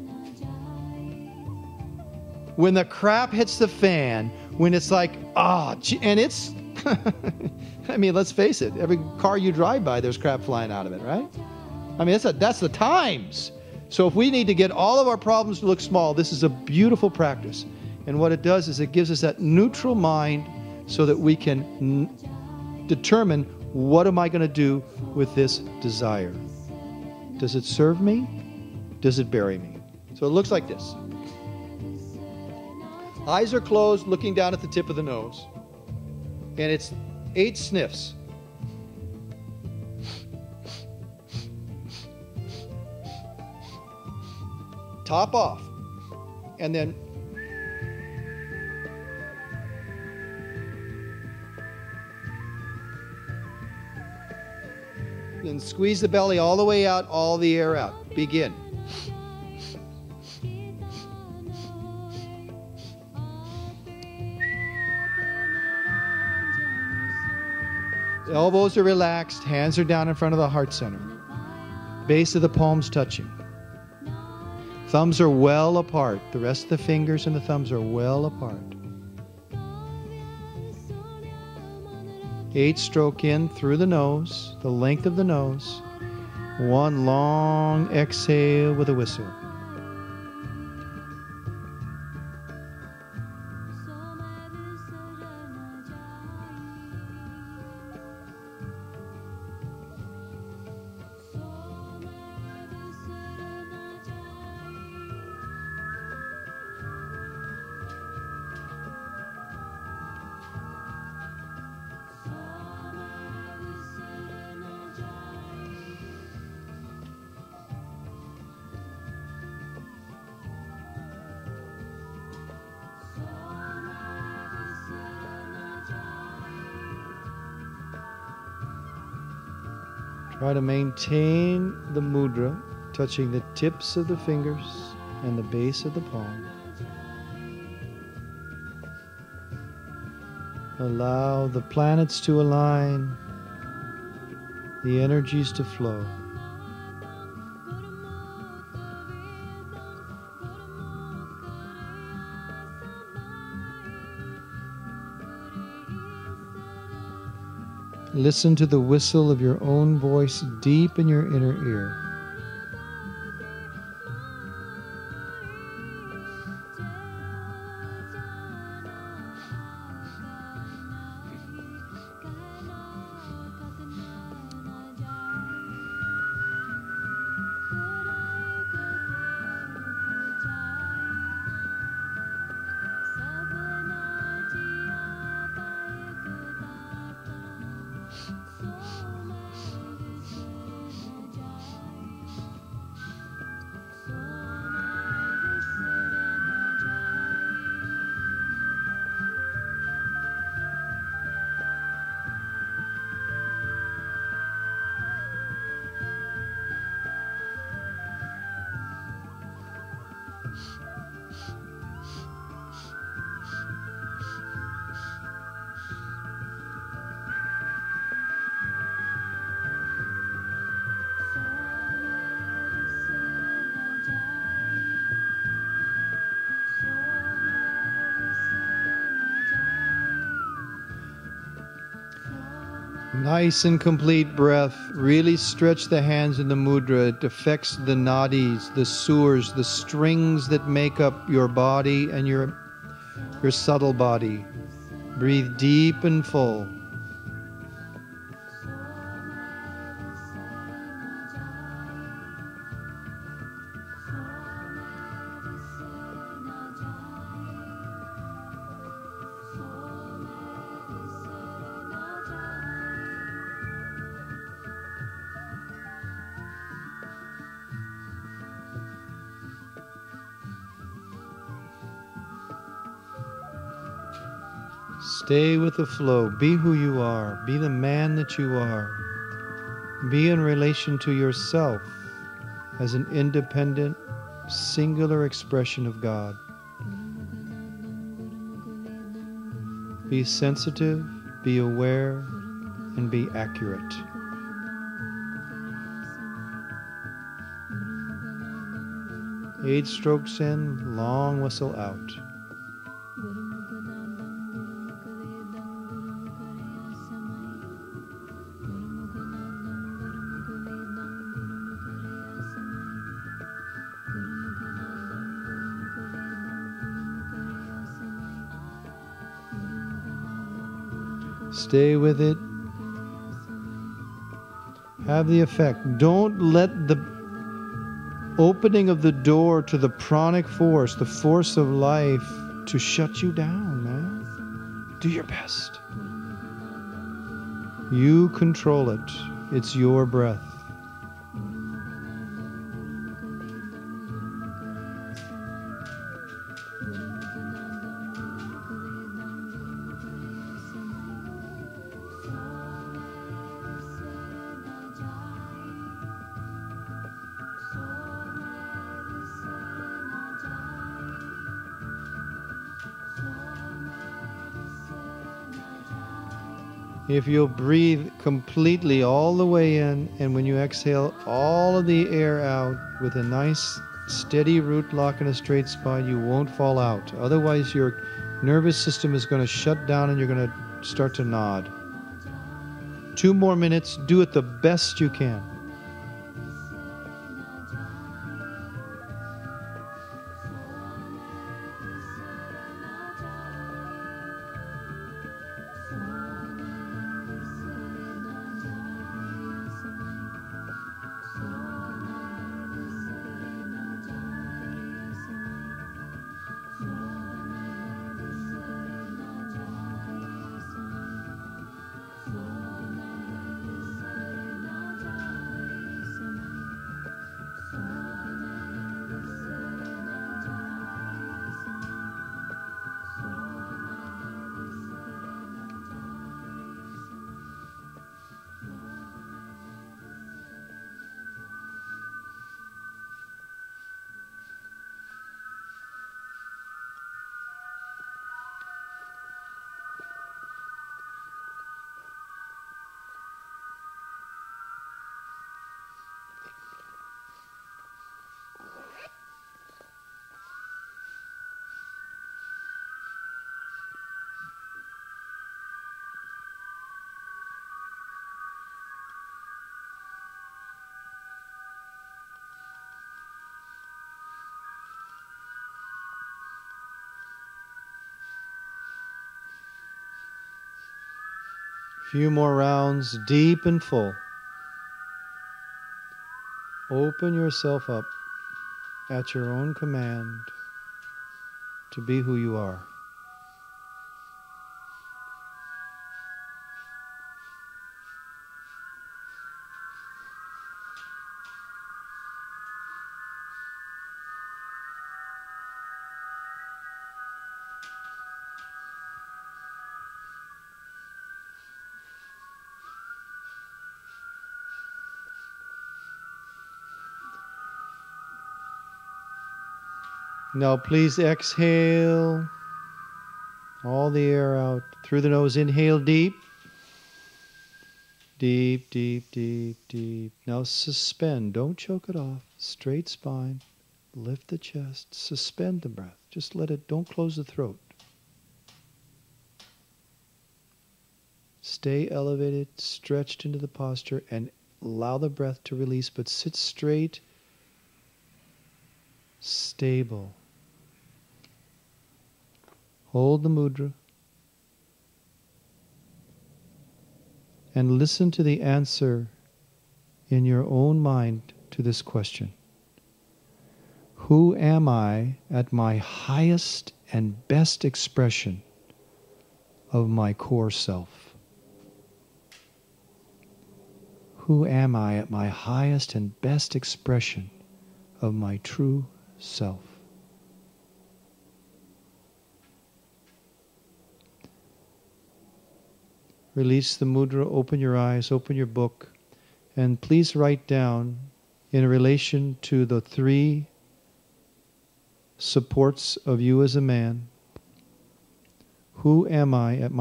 When the crap hits the fan, when it's like, and it's, I mean, let's face it, every car you drive by, there's crap flying out of it, right? I mean, that's the times. So if we need to get all of our problems to look small, this is a beautiful practice. And what it does is it gives us that neutral mind so that we can determine, what am I going to do with this desire? Does it serve me? Does it bury me? So it looks like this. Eyes are closed, looking down at the tip of the nose. And it's 8 sniffs. Top off. And then squeeze the belly all the way out, all the air out. Begin. The elbows are relaxed, hands are down in front of the heart center. Base of the palms touching. Thumbs are well apart. The rest of the fingers and the thumbs are well apart. 8 stroke in through the nose, the length of the nose. 1 long exhale with a whistle. Try to maintain the mudra, touching the tips of the fingers and the base of the palm. Allow the planets to align, the energies to flow. Listen to the whistle of your own voice deep in your inner ear. Nice and complete breath. Really stretch the hands in the mudra. It affects the nadis, the surs, the strings that make up your body and your subtle body. Breathe deep and full. Stay with the flow. Be who you are. Be the man that you are. Be in relation to yourself as an independent, singular expression of God. Be sensitive, be aware, and be accurate. Eight strokes in, long whistle out. Stay with it. Have the effect. Don't let the opening of the door to the pranic force, the force of life, to shut you down, man. Do your best. You control it. It's your breath. If you'll breathe completely all the way in, and when you exhale all of the air out with a nice steady root lock and a straight spine, you won't fall out. Otherwise, your nervous system is going to shut down and you're going to start to nod. 2 more minutes. Do it the best you can. Few more rounds, deep and full. Open yourself up at your own command to be who you are. Now please exhale all the air out through the nose. Inhale deep. Deep, deep, deep, deep. Now suspend. Don't choke it off. Straight spine. Lift the chest. Suspend the breath. Just let it, don't close the throat. Stay elevated, stretched into the posture, and allow the breath to release, but sit straight, stable. Hold the mudra and listen to the answer in your own mind to this question. Who am I at my highest and best expression of my core self? Who am I at my highest and best expression of my true self? Release the mudra, open your eyes, open your book, and please write down, in relation to the 3 supports of you as a man, who am I at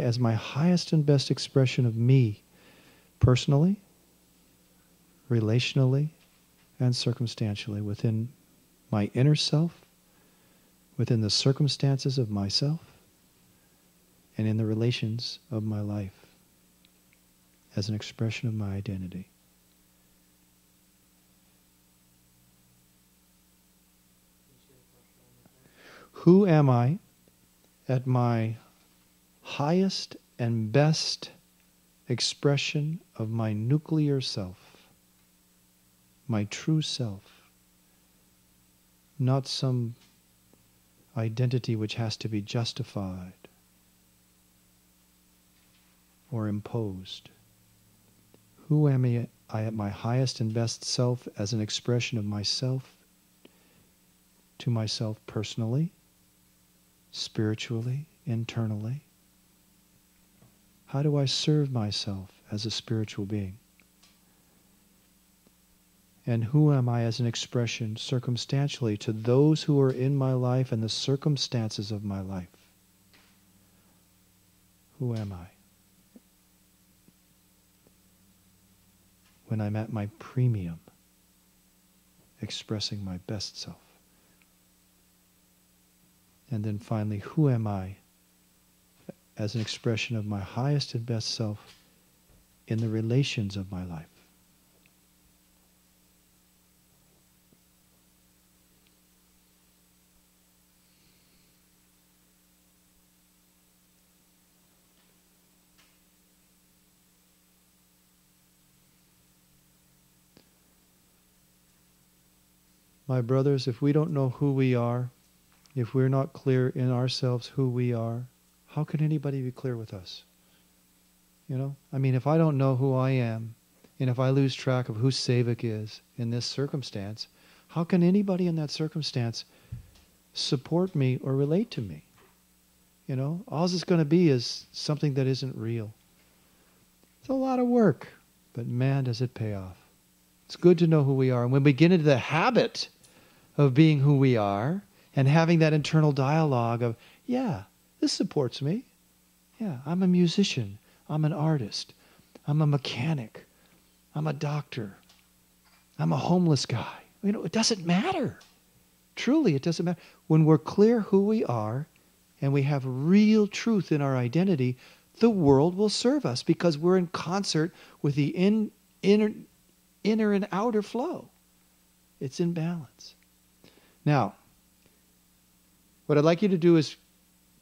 as my highest and best expression of me, personally, relationally, and circumstantially, within my inner self, within the circumstances of myself, and in the relations of my life, as an expression of my identity. Who am I at my highest and best expression of my nuclear self, my true self, not some identity which has to be justified or imposed. Who am I at my highest and best self as an expression of myself, to myself personally, spiritually, internally? How do I serve myself as a spiritual being? And who am I as an expression circumstantially to those who are in my life and the circumstances of my life? Who am I when I'm at my premium, expressing my best self? And then finally, who am I as an expression of my highest and best self in the relations of my life? My brothers, if we don't know who we are, if we're not clear in ourselves who we are, how can anybody be clear with us? You know? I mean, if I don't know who I am, and if I lose track of who Sevak is in this circumstance, how can anybody in that circumstance support me or relate to me? You know? All it's going to be is something that isn't real. It's a lot of work, but man, does it pay off. It's good to know who we are. And when we get into the habit of being who we are, and having that internal dialogue of, yeah, this supports me. Yeah, I'm a musician. I'm an artist. I'm a mechanic. I'm a doctor. I'm a homeless guy. You know, it doesn't matter. Truly, it doesn't matter. When we're clear who we are and we have real truth in our identity, the world will serve us because we're in concert with the inner and outer flow. It's in balance. Now, what I'd like you to do is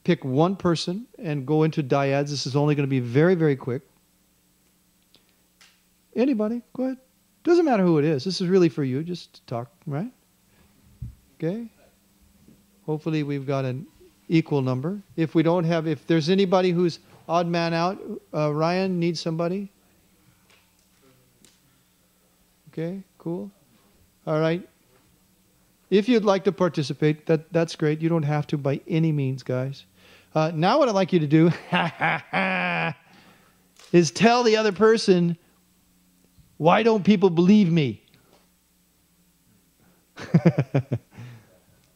pick one person and go into dyads. This is only going to be very, very quick. Anybody, go ahead. Doesn't matter who it is. This is really for you. Just talk, right? Okay. Hopefully we've got an equal number. If we don't have, if there's anybody who's odd man out, Ryan needs somebody. Okay, cool. All right. If you'd like to participate, that's great. You don't have to by any means, guys. Now what I'd like you to do is tell the other person, why don't people believe me?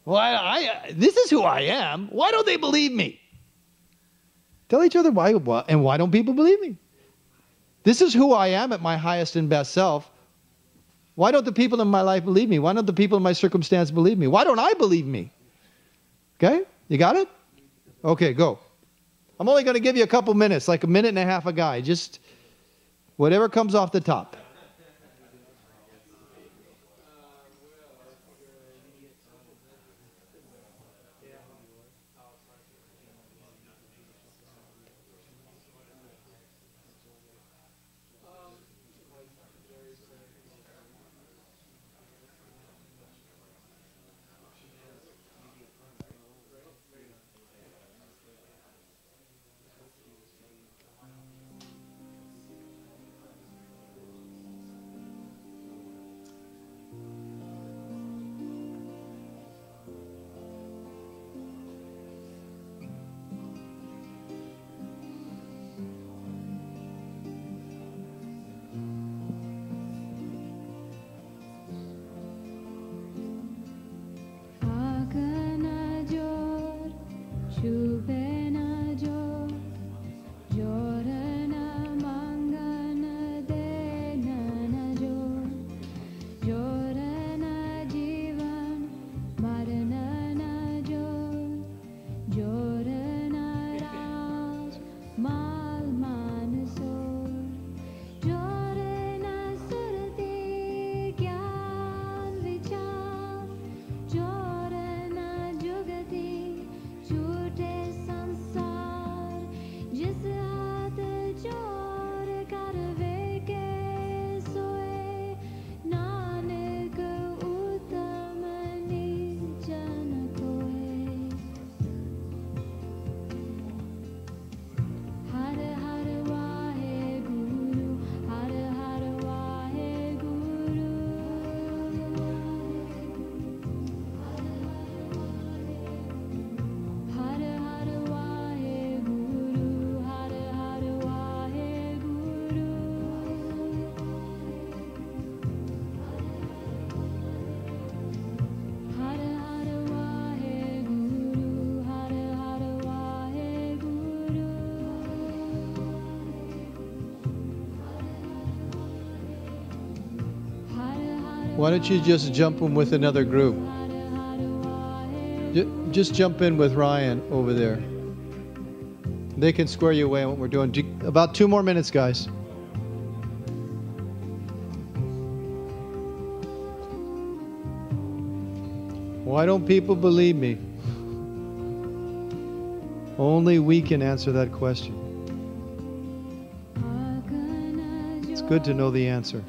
Well, this is who I am. Why don't they believe me? Tell each other why, and why don't people believe me? This is who I am at my highest and best self. Why don't the people in my life believe me? Why don't the people in my circumstance believe me? Why don't I believe me? Okay? You got it? Okay, go. I'm only going to give you a couple minutes, like a minute and a half a guy. Just whatever comes off the top. Why don't you just jump in with another group? Just jump in with Ryan over there. They can square you away on what we're doing. About 2 more minutes, guys. Why don't people believe me? Only we can answer that question. It's good to know the answer.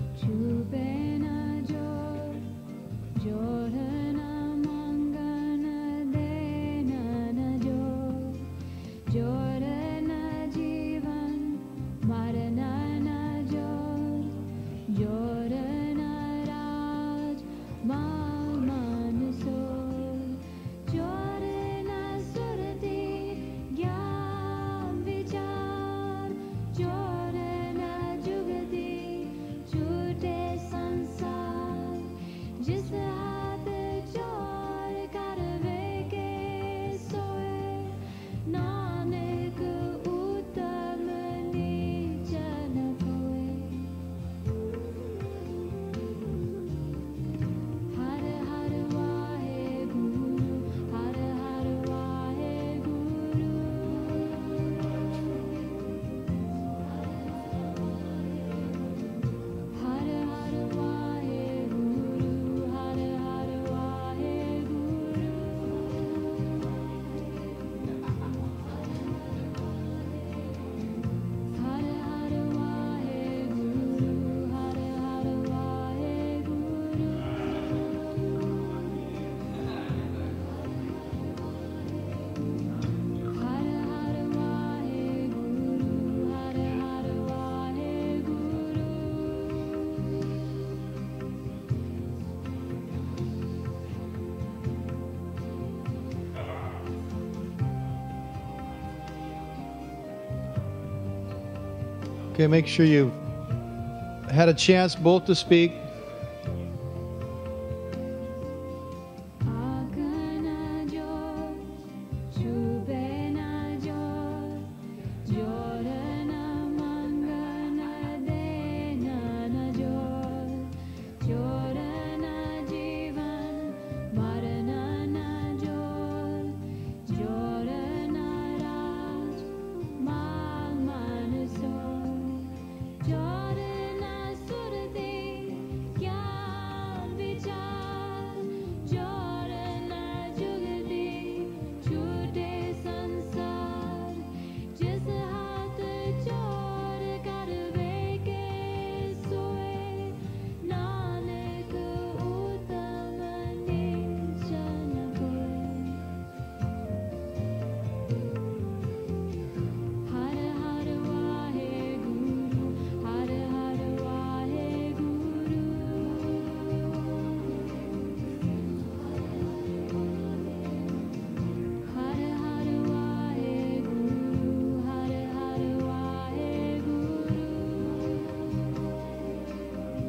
Okay, make sure you had a chance both to speak.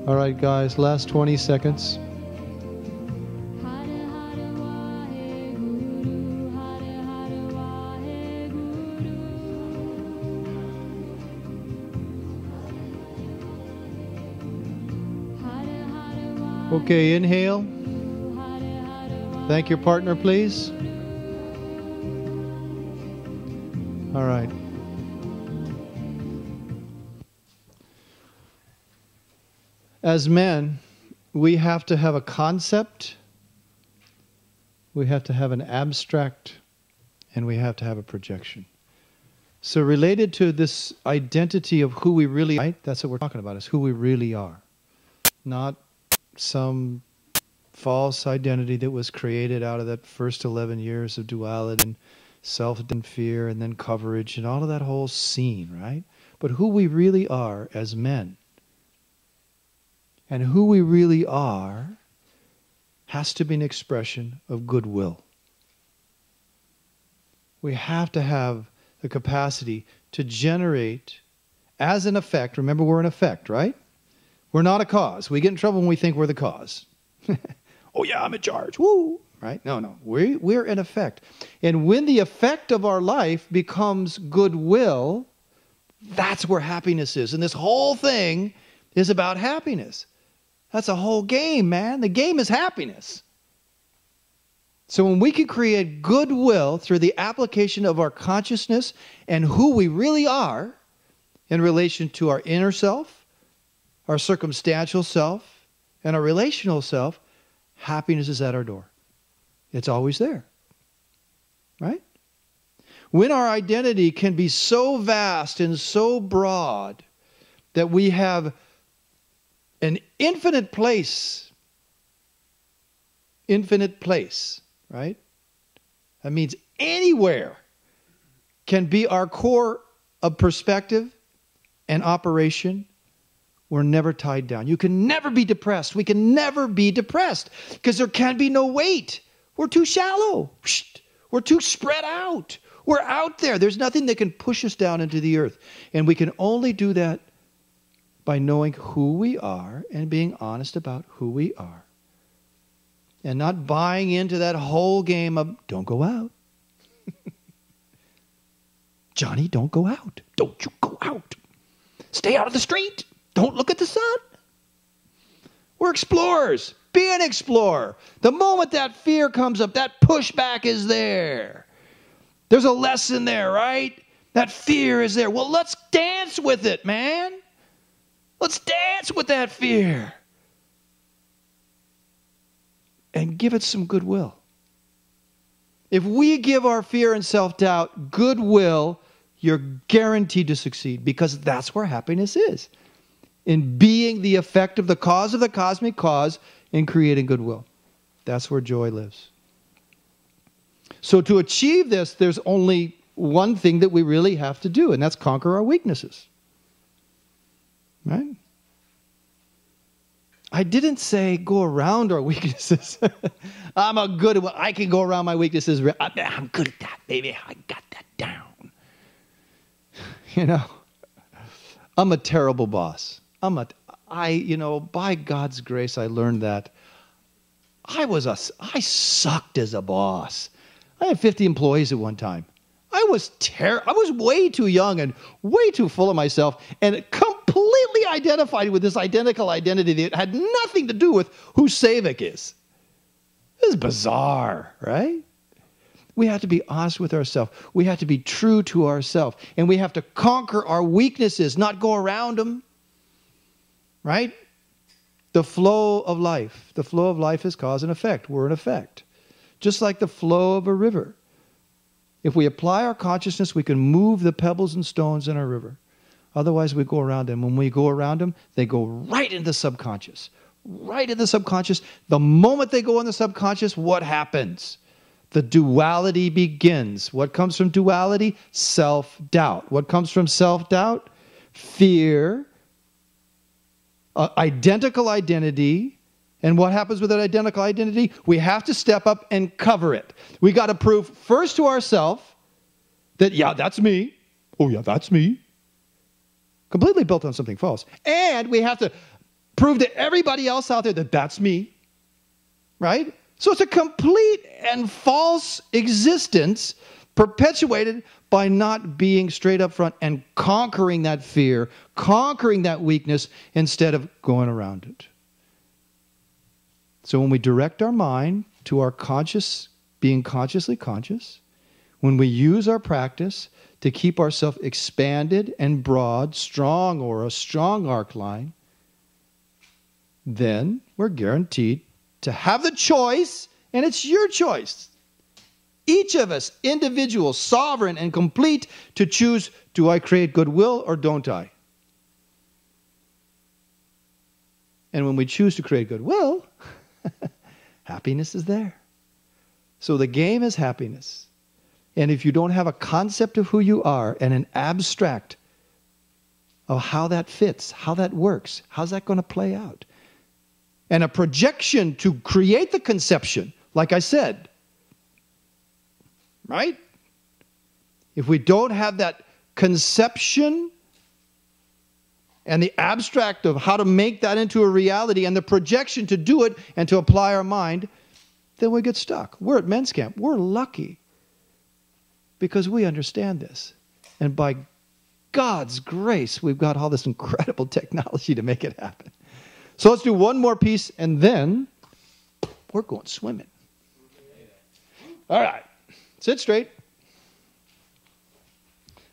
All right, guys, last 20 seconds. Okay, inhale. Thank your partner, please. All right. As men, we have to have a concept, we have to have an abstract, and we have to have a projection. So related to this identity of who we really are, right? That's what we're talking about, is who we really are. Not some false identity that was created out of that first 11 years of duality and self and fear and then coverage and all of that whole scene, right? But who we really are as men. And who we really are has to be an expression of goodwill. We have to have the capacity to generate as an effect. Remember, we're an effect, right? We're not a cause. We get in trouble when we think we're the cause. Oh yeah, I'm in charge. Woo! Right? No. We're an effect. And when the effect of our life becomes goodwill, that's where happiness is. And this whole thing is about happiness. That's a whole game, man. The game is happiness. So when we can create goodwill through the application of our consciousness and who we really are in relation to our inner self, our circumstantial self, and our relational self, happiness is at our door. It's always there. Right? When our identity can be so vast and so broad that we have an infinite place, right? That means anywhere can be our core of perspective and operation. We're never tied down. You can never be depressed. We can never be depressed because there can be no weight. We're too shallow. We're too spread out. We're out there. There's nothing that can push us down into the earth. And we can only do that by knowing who we are and being honest about who we are. And not buying into that whole game of, don't go out. Johnny, don't go out. Don't you go out. Stay out of the street. Don't look at the sun. We're explorers. Be an explorer. The moment that fear comes up, that pushback is there. There's a lesson there, right? That fear is there. Well, let's dance with it, man. Let's dance with that fear. And give it some goodwill. If we give our fear and self-doubt goodwill, you're guaranteed to succeed because that's where happiness is. In being the effect of the cause of the cosmic cause in creating goodwill. That's where joy lives. So to achieve this, there's only one thing that we really have to do, and that's conquer our weaknesses. Right? I didn't say go around our weaknesses. I'm a good one. I can go around my weaknesses. I'm good at that, baby. I got that down. You know, I'm a terrible boss. By God's grace, I learned that I sucked as a boss. I had 50 employees at one time. I was way too young and way too full of myself and completely identified with this identical identity that had nothing to do with who Sevak is. This is bizarre, right? We have to be honest with ourselves. We have to be true to ourselves. And we have to conquer our weaknesses, not go around them. Right? The flow of life. The flow of life is cause and effect. We're an effect. Just like the flow of a river. If we apply our consciousness, we can move the pebbles and stones in our river. Otherwise, we go around them. When we go around them, they go right into the subconscious. Right in the subconscious. The moment they go in the subconscious, what happens? The duality begins. What comes from duality? Self-doubt. What comes from self-doubt? Fear. Identical identity. And what happens with that identical identity? We have to step up and cover it. We got to prove first to ourselves that, yeah, that's me. Oh, yeah, that's me. Completely built on something false. And we have to prove to everybody else out there that that's me. Right? So it's a complete and false existence perpetuated by not being straight up front and conquering that fear, conquering that weakness instead of going around it. So when we direct our mind to our conscious, being consciously conscious, when we use our practice to keep ourselves expanded and broad, strong aura, strong arc line, then we're guaranteed to have the choice, and it's your choice. Each of us, individual, sovereign, and complete, to choose, do I create goodwill or don't I? And when we choose to create goodwill, happiness is there. So the game is happiness. And if you don't have a concept of who you are and an abstract of how that fits, how that works, how's that going to play out? And a projection to create the conception, like I said, right? If we don't have that conception and the abstract of how to make that into a reality and the projection to do it and to apply our mind, then we get stuck. We're at men's camp. We're lucky because we understand this. And by God's grace, we've got all this incredible technology to make it happen. So let's do one more piece and then we're going swimming. All right. Sit straight.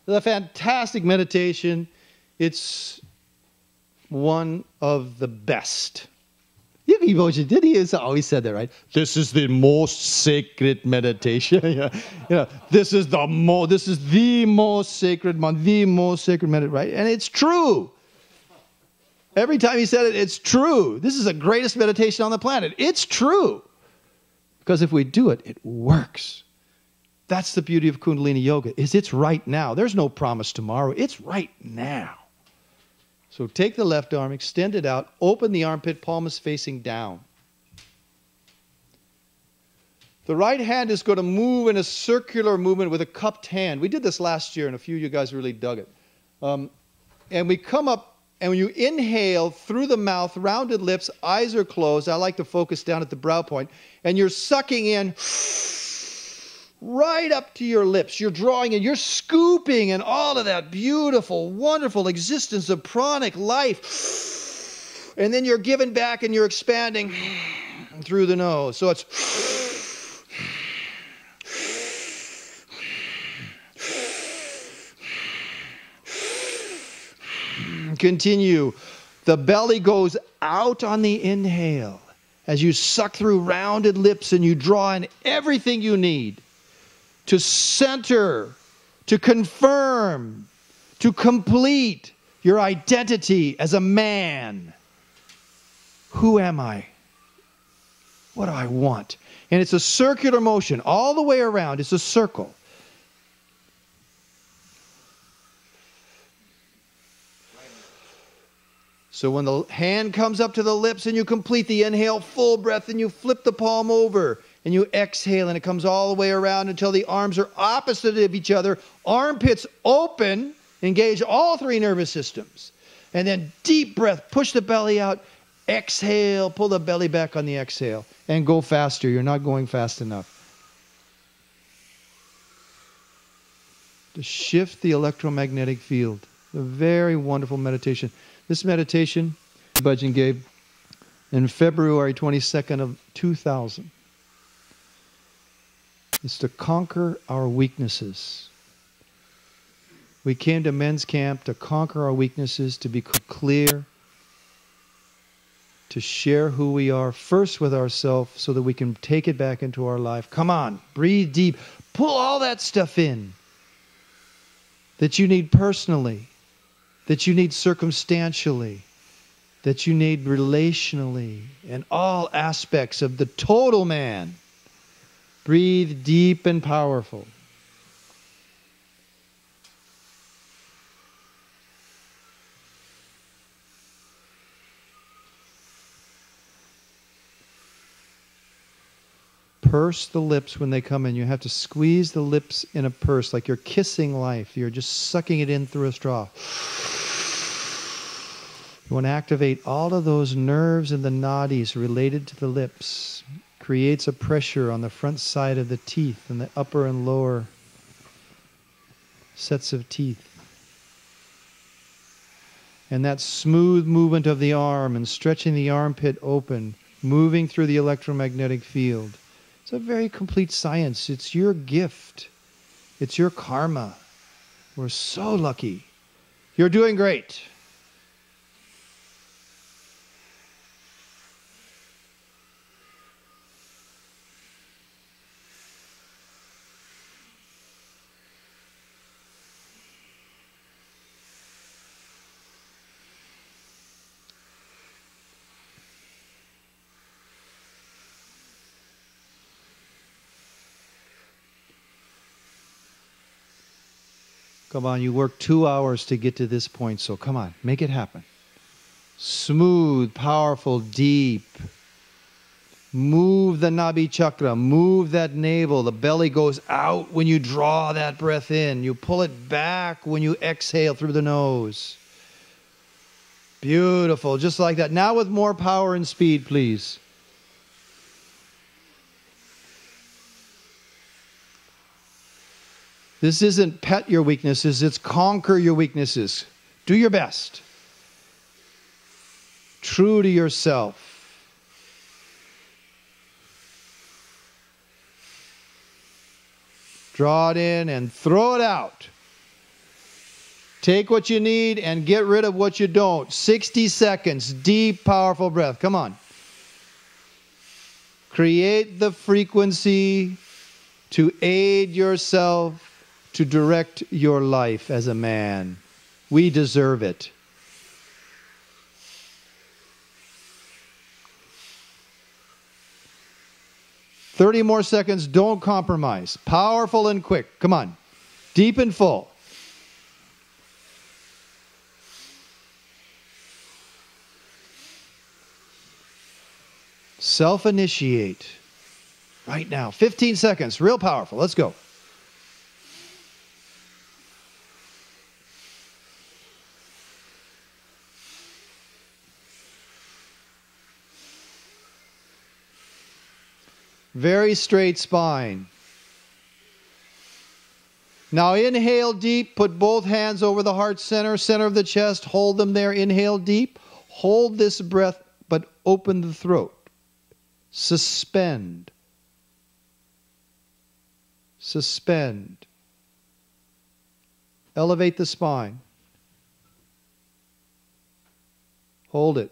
It's a fantastic meditation. It's one of the best. He always said that, right? This is the most sacred meditation. This is the most sacred one, the most sacred meditation, right? And it's true. Every time he said it, it's true. This is the greatest meditation on the planet. It's true. Because if we do it, it works. That's the beauty of Kundalini Yoga, is it's right now. There's no promise tomorrow. It's right now. So take the left arm, extend it out, open the armpit, palm is facing down. The right hand is going to move in a circular movement with a cupped hand. We did this last year, and a few of you guys really dug it. And we come up, and when you inhale through the mouth, rounded lips, eyes are closed. I like to focus down at the brow point. And you're sucking in right up to your lips. You're drawing in, you're scooping in all of that beautiful, wonderful existence of pranic life. And then you're giving back and you're expanding through the nose. So it's continue. The belly goes out on the inhale as you suck through rounded lips and you draw in everything you need to center, to confirm, to complete your identity as a man. Who am I? What do I want? And it's a circular motion all the way around. It's a circle. So when the hand comes up to the lips and you complete the inhale, full breath, and you flip the palm over and you exhale and it comes all the way around until the arms are opposite of each other. Armpits open, engage all three nervous systems. And then deep breath, push the belly out, exhale, pull the belly back on the exhale and go faster. You're not going fast enough. To shift the electromagnetic field. A very wonderful meditation. This meditation, Bhajan gave in February 22nd of 2000. It's to conquer our weaknesses. We came to men's camp to conquer our weaknesses, to become clear, to share who we are first with ourselves so that we can take it back into our life. Come on, breathe deep. Pull all that stuff in that you need personally, that you need circumstantially, that you need relationally, and all aspects of the total man. Breathe deep and powerful. Purse the lips when they come in. You have to squeeze the lips in a purse like you're kissing life. You're just sucking it in through a straw. You want to activate all of those nerves and the nadis related to the lips. Creates a pressure on the front side of the teeth and the upper and lower sets of teeth. And that smooth movement of the arm and stretching the armpit open, moving through the electromagnetic field. It's a very complete science. It's your gift. It's your karma. We're so lucky. You're doing great. Come on, you worked 2 hours to get to this point, so come on, make it happen. Smooth, powerful, deep. Move the Nabi chakra, move that navel. The belly goes out when you draw that breath in. You pull it back when you exhale through the nose. Beautiful, just like that. Now with more power and speed, please. This isn't pet your weaknesses, it's conquer your weaknesses. Do your best. True to yourself. Draw it in and throw it out. Take what you need and get rid of what you don't. 60 seconds, deep, powerful breath. Come on. Create the frequency to aid yourself to direct your life as a man. We deserve it. "30 more seconds, don't compromise. Powerful and quick. Come on. Deep and full. Self-initiate. Right now. 15 seconds. Real powerful. Let's go. Very straight spine. Now inhale deep, put both hands over the heart center, center of the chest, hold them there, inhale deep. Hold this breath, but open the throat. Suspend. Suspend. Elevate the spine. Hold it.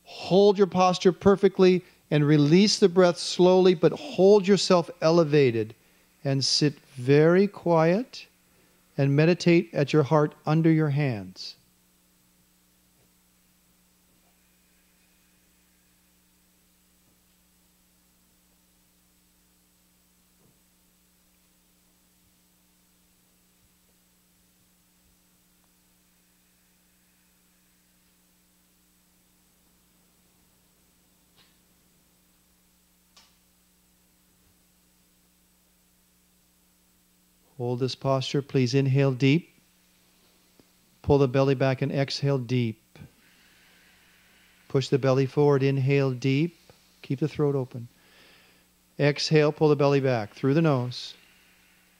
Hold your posture perfectly and release the breath slowly, but hold yourself elevated and sit very quiet and meditate at your heart under your hands. Hold this posture. Please inhale deep. Pull the belly back and exhale deep. Push the belly forward. Inhale deep. Keep the throat open. Exhale, pull the belly back through the nose.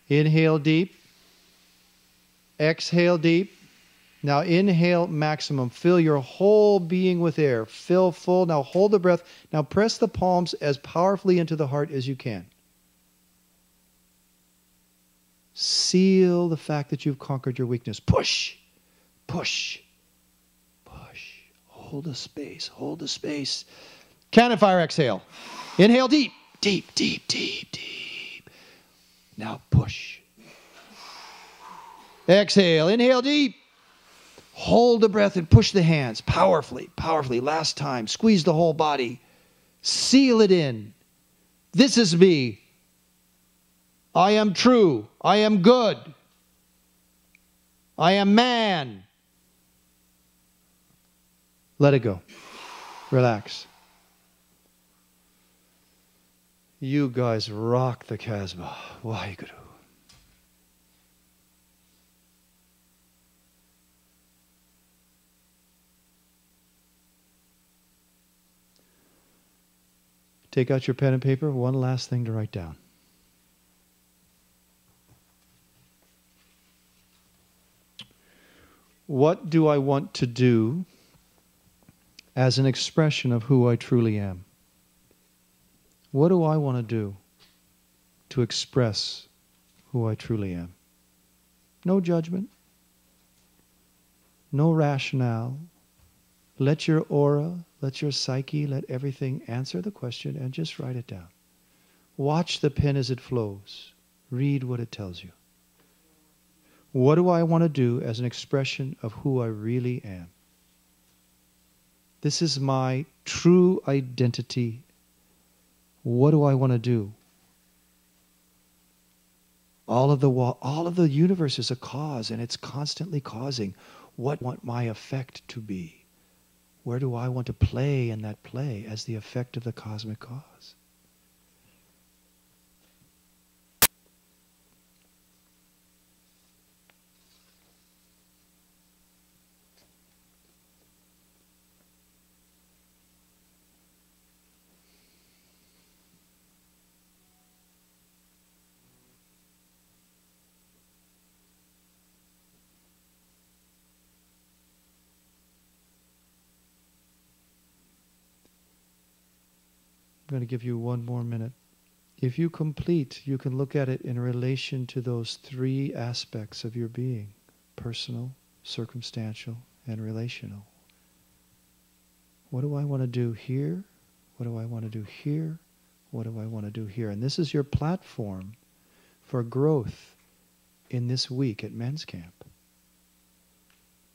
Inhale deep. Exhale deep. Now inhale maximum. Fill your whole being with air. Fill full. Now hold the breath. Now press the palms as powerfully into the heart as you can. Seal the fact that you've conquered your weakness. Push, push, push. Hold the space, hold the space. Cannon fire exhale. Inhale deep, deep, deep, deep, deep. Now push. Exhale, inhale deep. Hold the breath and push the hands powerfully, powerfully. Last time, squeeze the whole body. Seal it in. This is me. I am true. I am good. I am man. Let it go. Relax. You guys rock the Kasbah. Waheguru. Take out your pen and paper. One last thing to write down. What do I want to do as an expression of who I truly am? What do I want to do to express who I truly am? No judgment. No rationale. Let your aura, let your psyche, let everything answer the question and just write it down. Watch the pen as it flows. Read what it tells you. What do I want to do as an expression of who I really am? This is my true identity. What do I want to do? All of the universe is a cause, and it's constantly causing. What I want my effect to be? Where do I want to play in that play as the effect of the cosmic cause? I'm going to give you one more minute. If you complete, you can look at it in relation to those three aspects of your being: personal, circumstantial, and relational. What do I want to do here? What do I want to do here? What do I want to do here? And this is your platform for growth in this week at men's camp.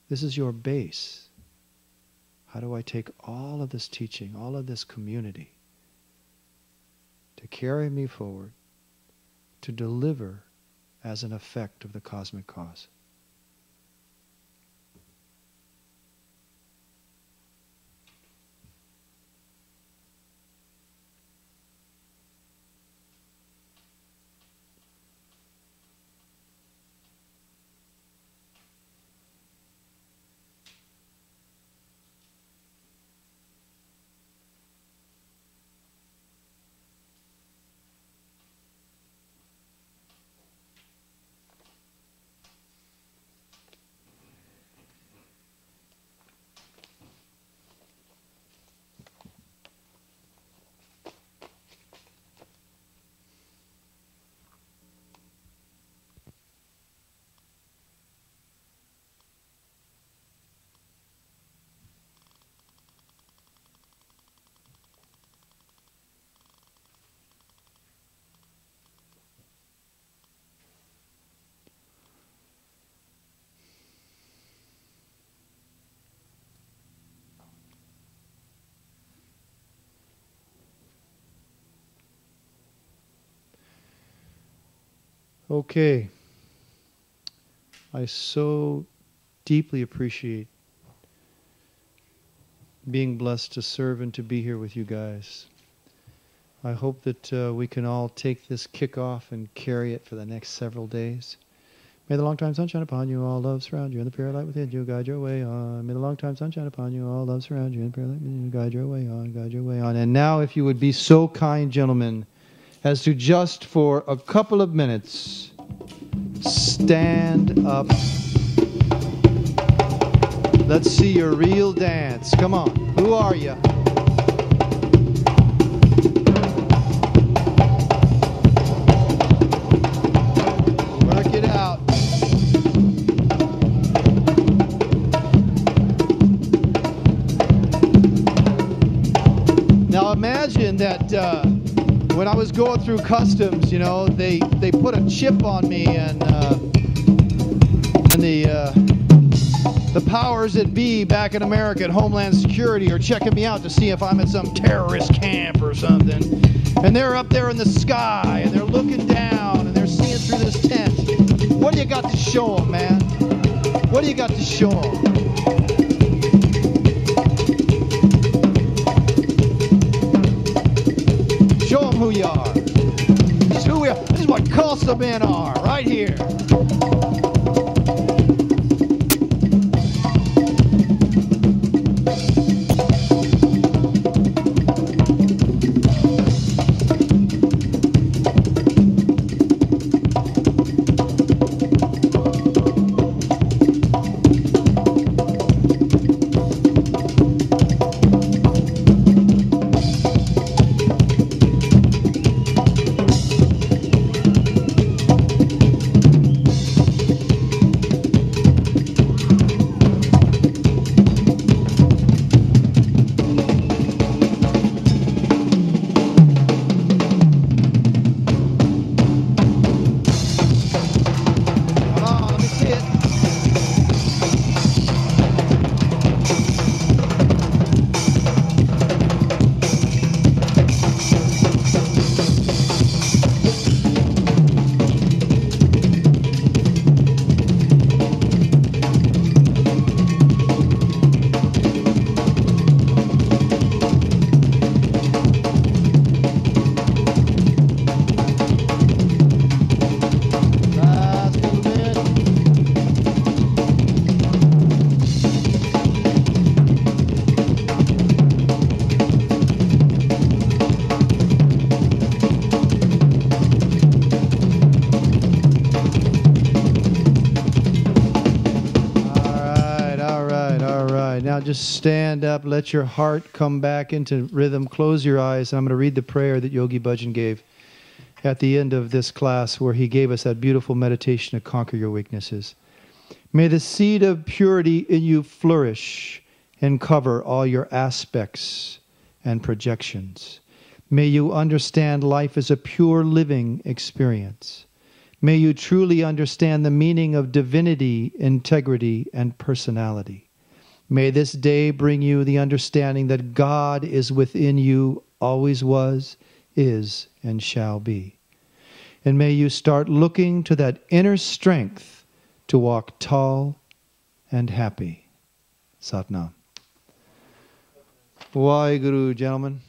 This is your base. How do I take all of this teaching, all of this community, to carry me forward, to deliver as an effect of the cosmic cause? Okay. I so deeply appreciate being blessed to serve and to be here with you guys. I hope that we can all take this kickoff and carry it for the next several days. May the long time sun shine upon you, all love surround you, and the pure light within you guide your way on. May the long time sun shine upon you, all love surround you, and the pure light within you guide your way on, guide your way on. And now, if you would be so kind, gentlemen, as to just for a couple of minutes stand up. Let's see your real dance. Come on. Who are you? Work it out. Now imagine that when I was going through customs, you know, they put a chip on me, and the powers that be back in America at Homeland Security are checking me out to see if I'm at some terrorist camp or something. And they're up there in the sky, and they're looking down, and they're seeing through this tent. What do you got to show them, man? What do you got to show them? Show them who you are. This is who we are. This is what Khalsa men are, right here. now just stand up, let your heart come back into rhythm, close your eyes, and I'm going to read the prayer that Yogi Bhajan gave at the end of this class, where he gave us that beautiful meditation to conquer your weaknesses. May the seed of purity in you flourish and cover all your aspects and projections. May you understand life as a pure living experience. May you truly understand the meaning of divinity, integrity, and personality. May this day bring you the understanding that God is within you, always was, is, and shall be. And may you start looking to that inner strength to walk tall and happy. Satnam. Waheguru, gentlemen.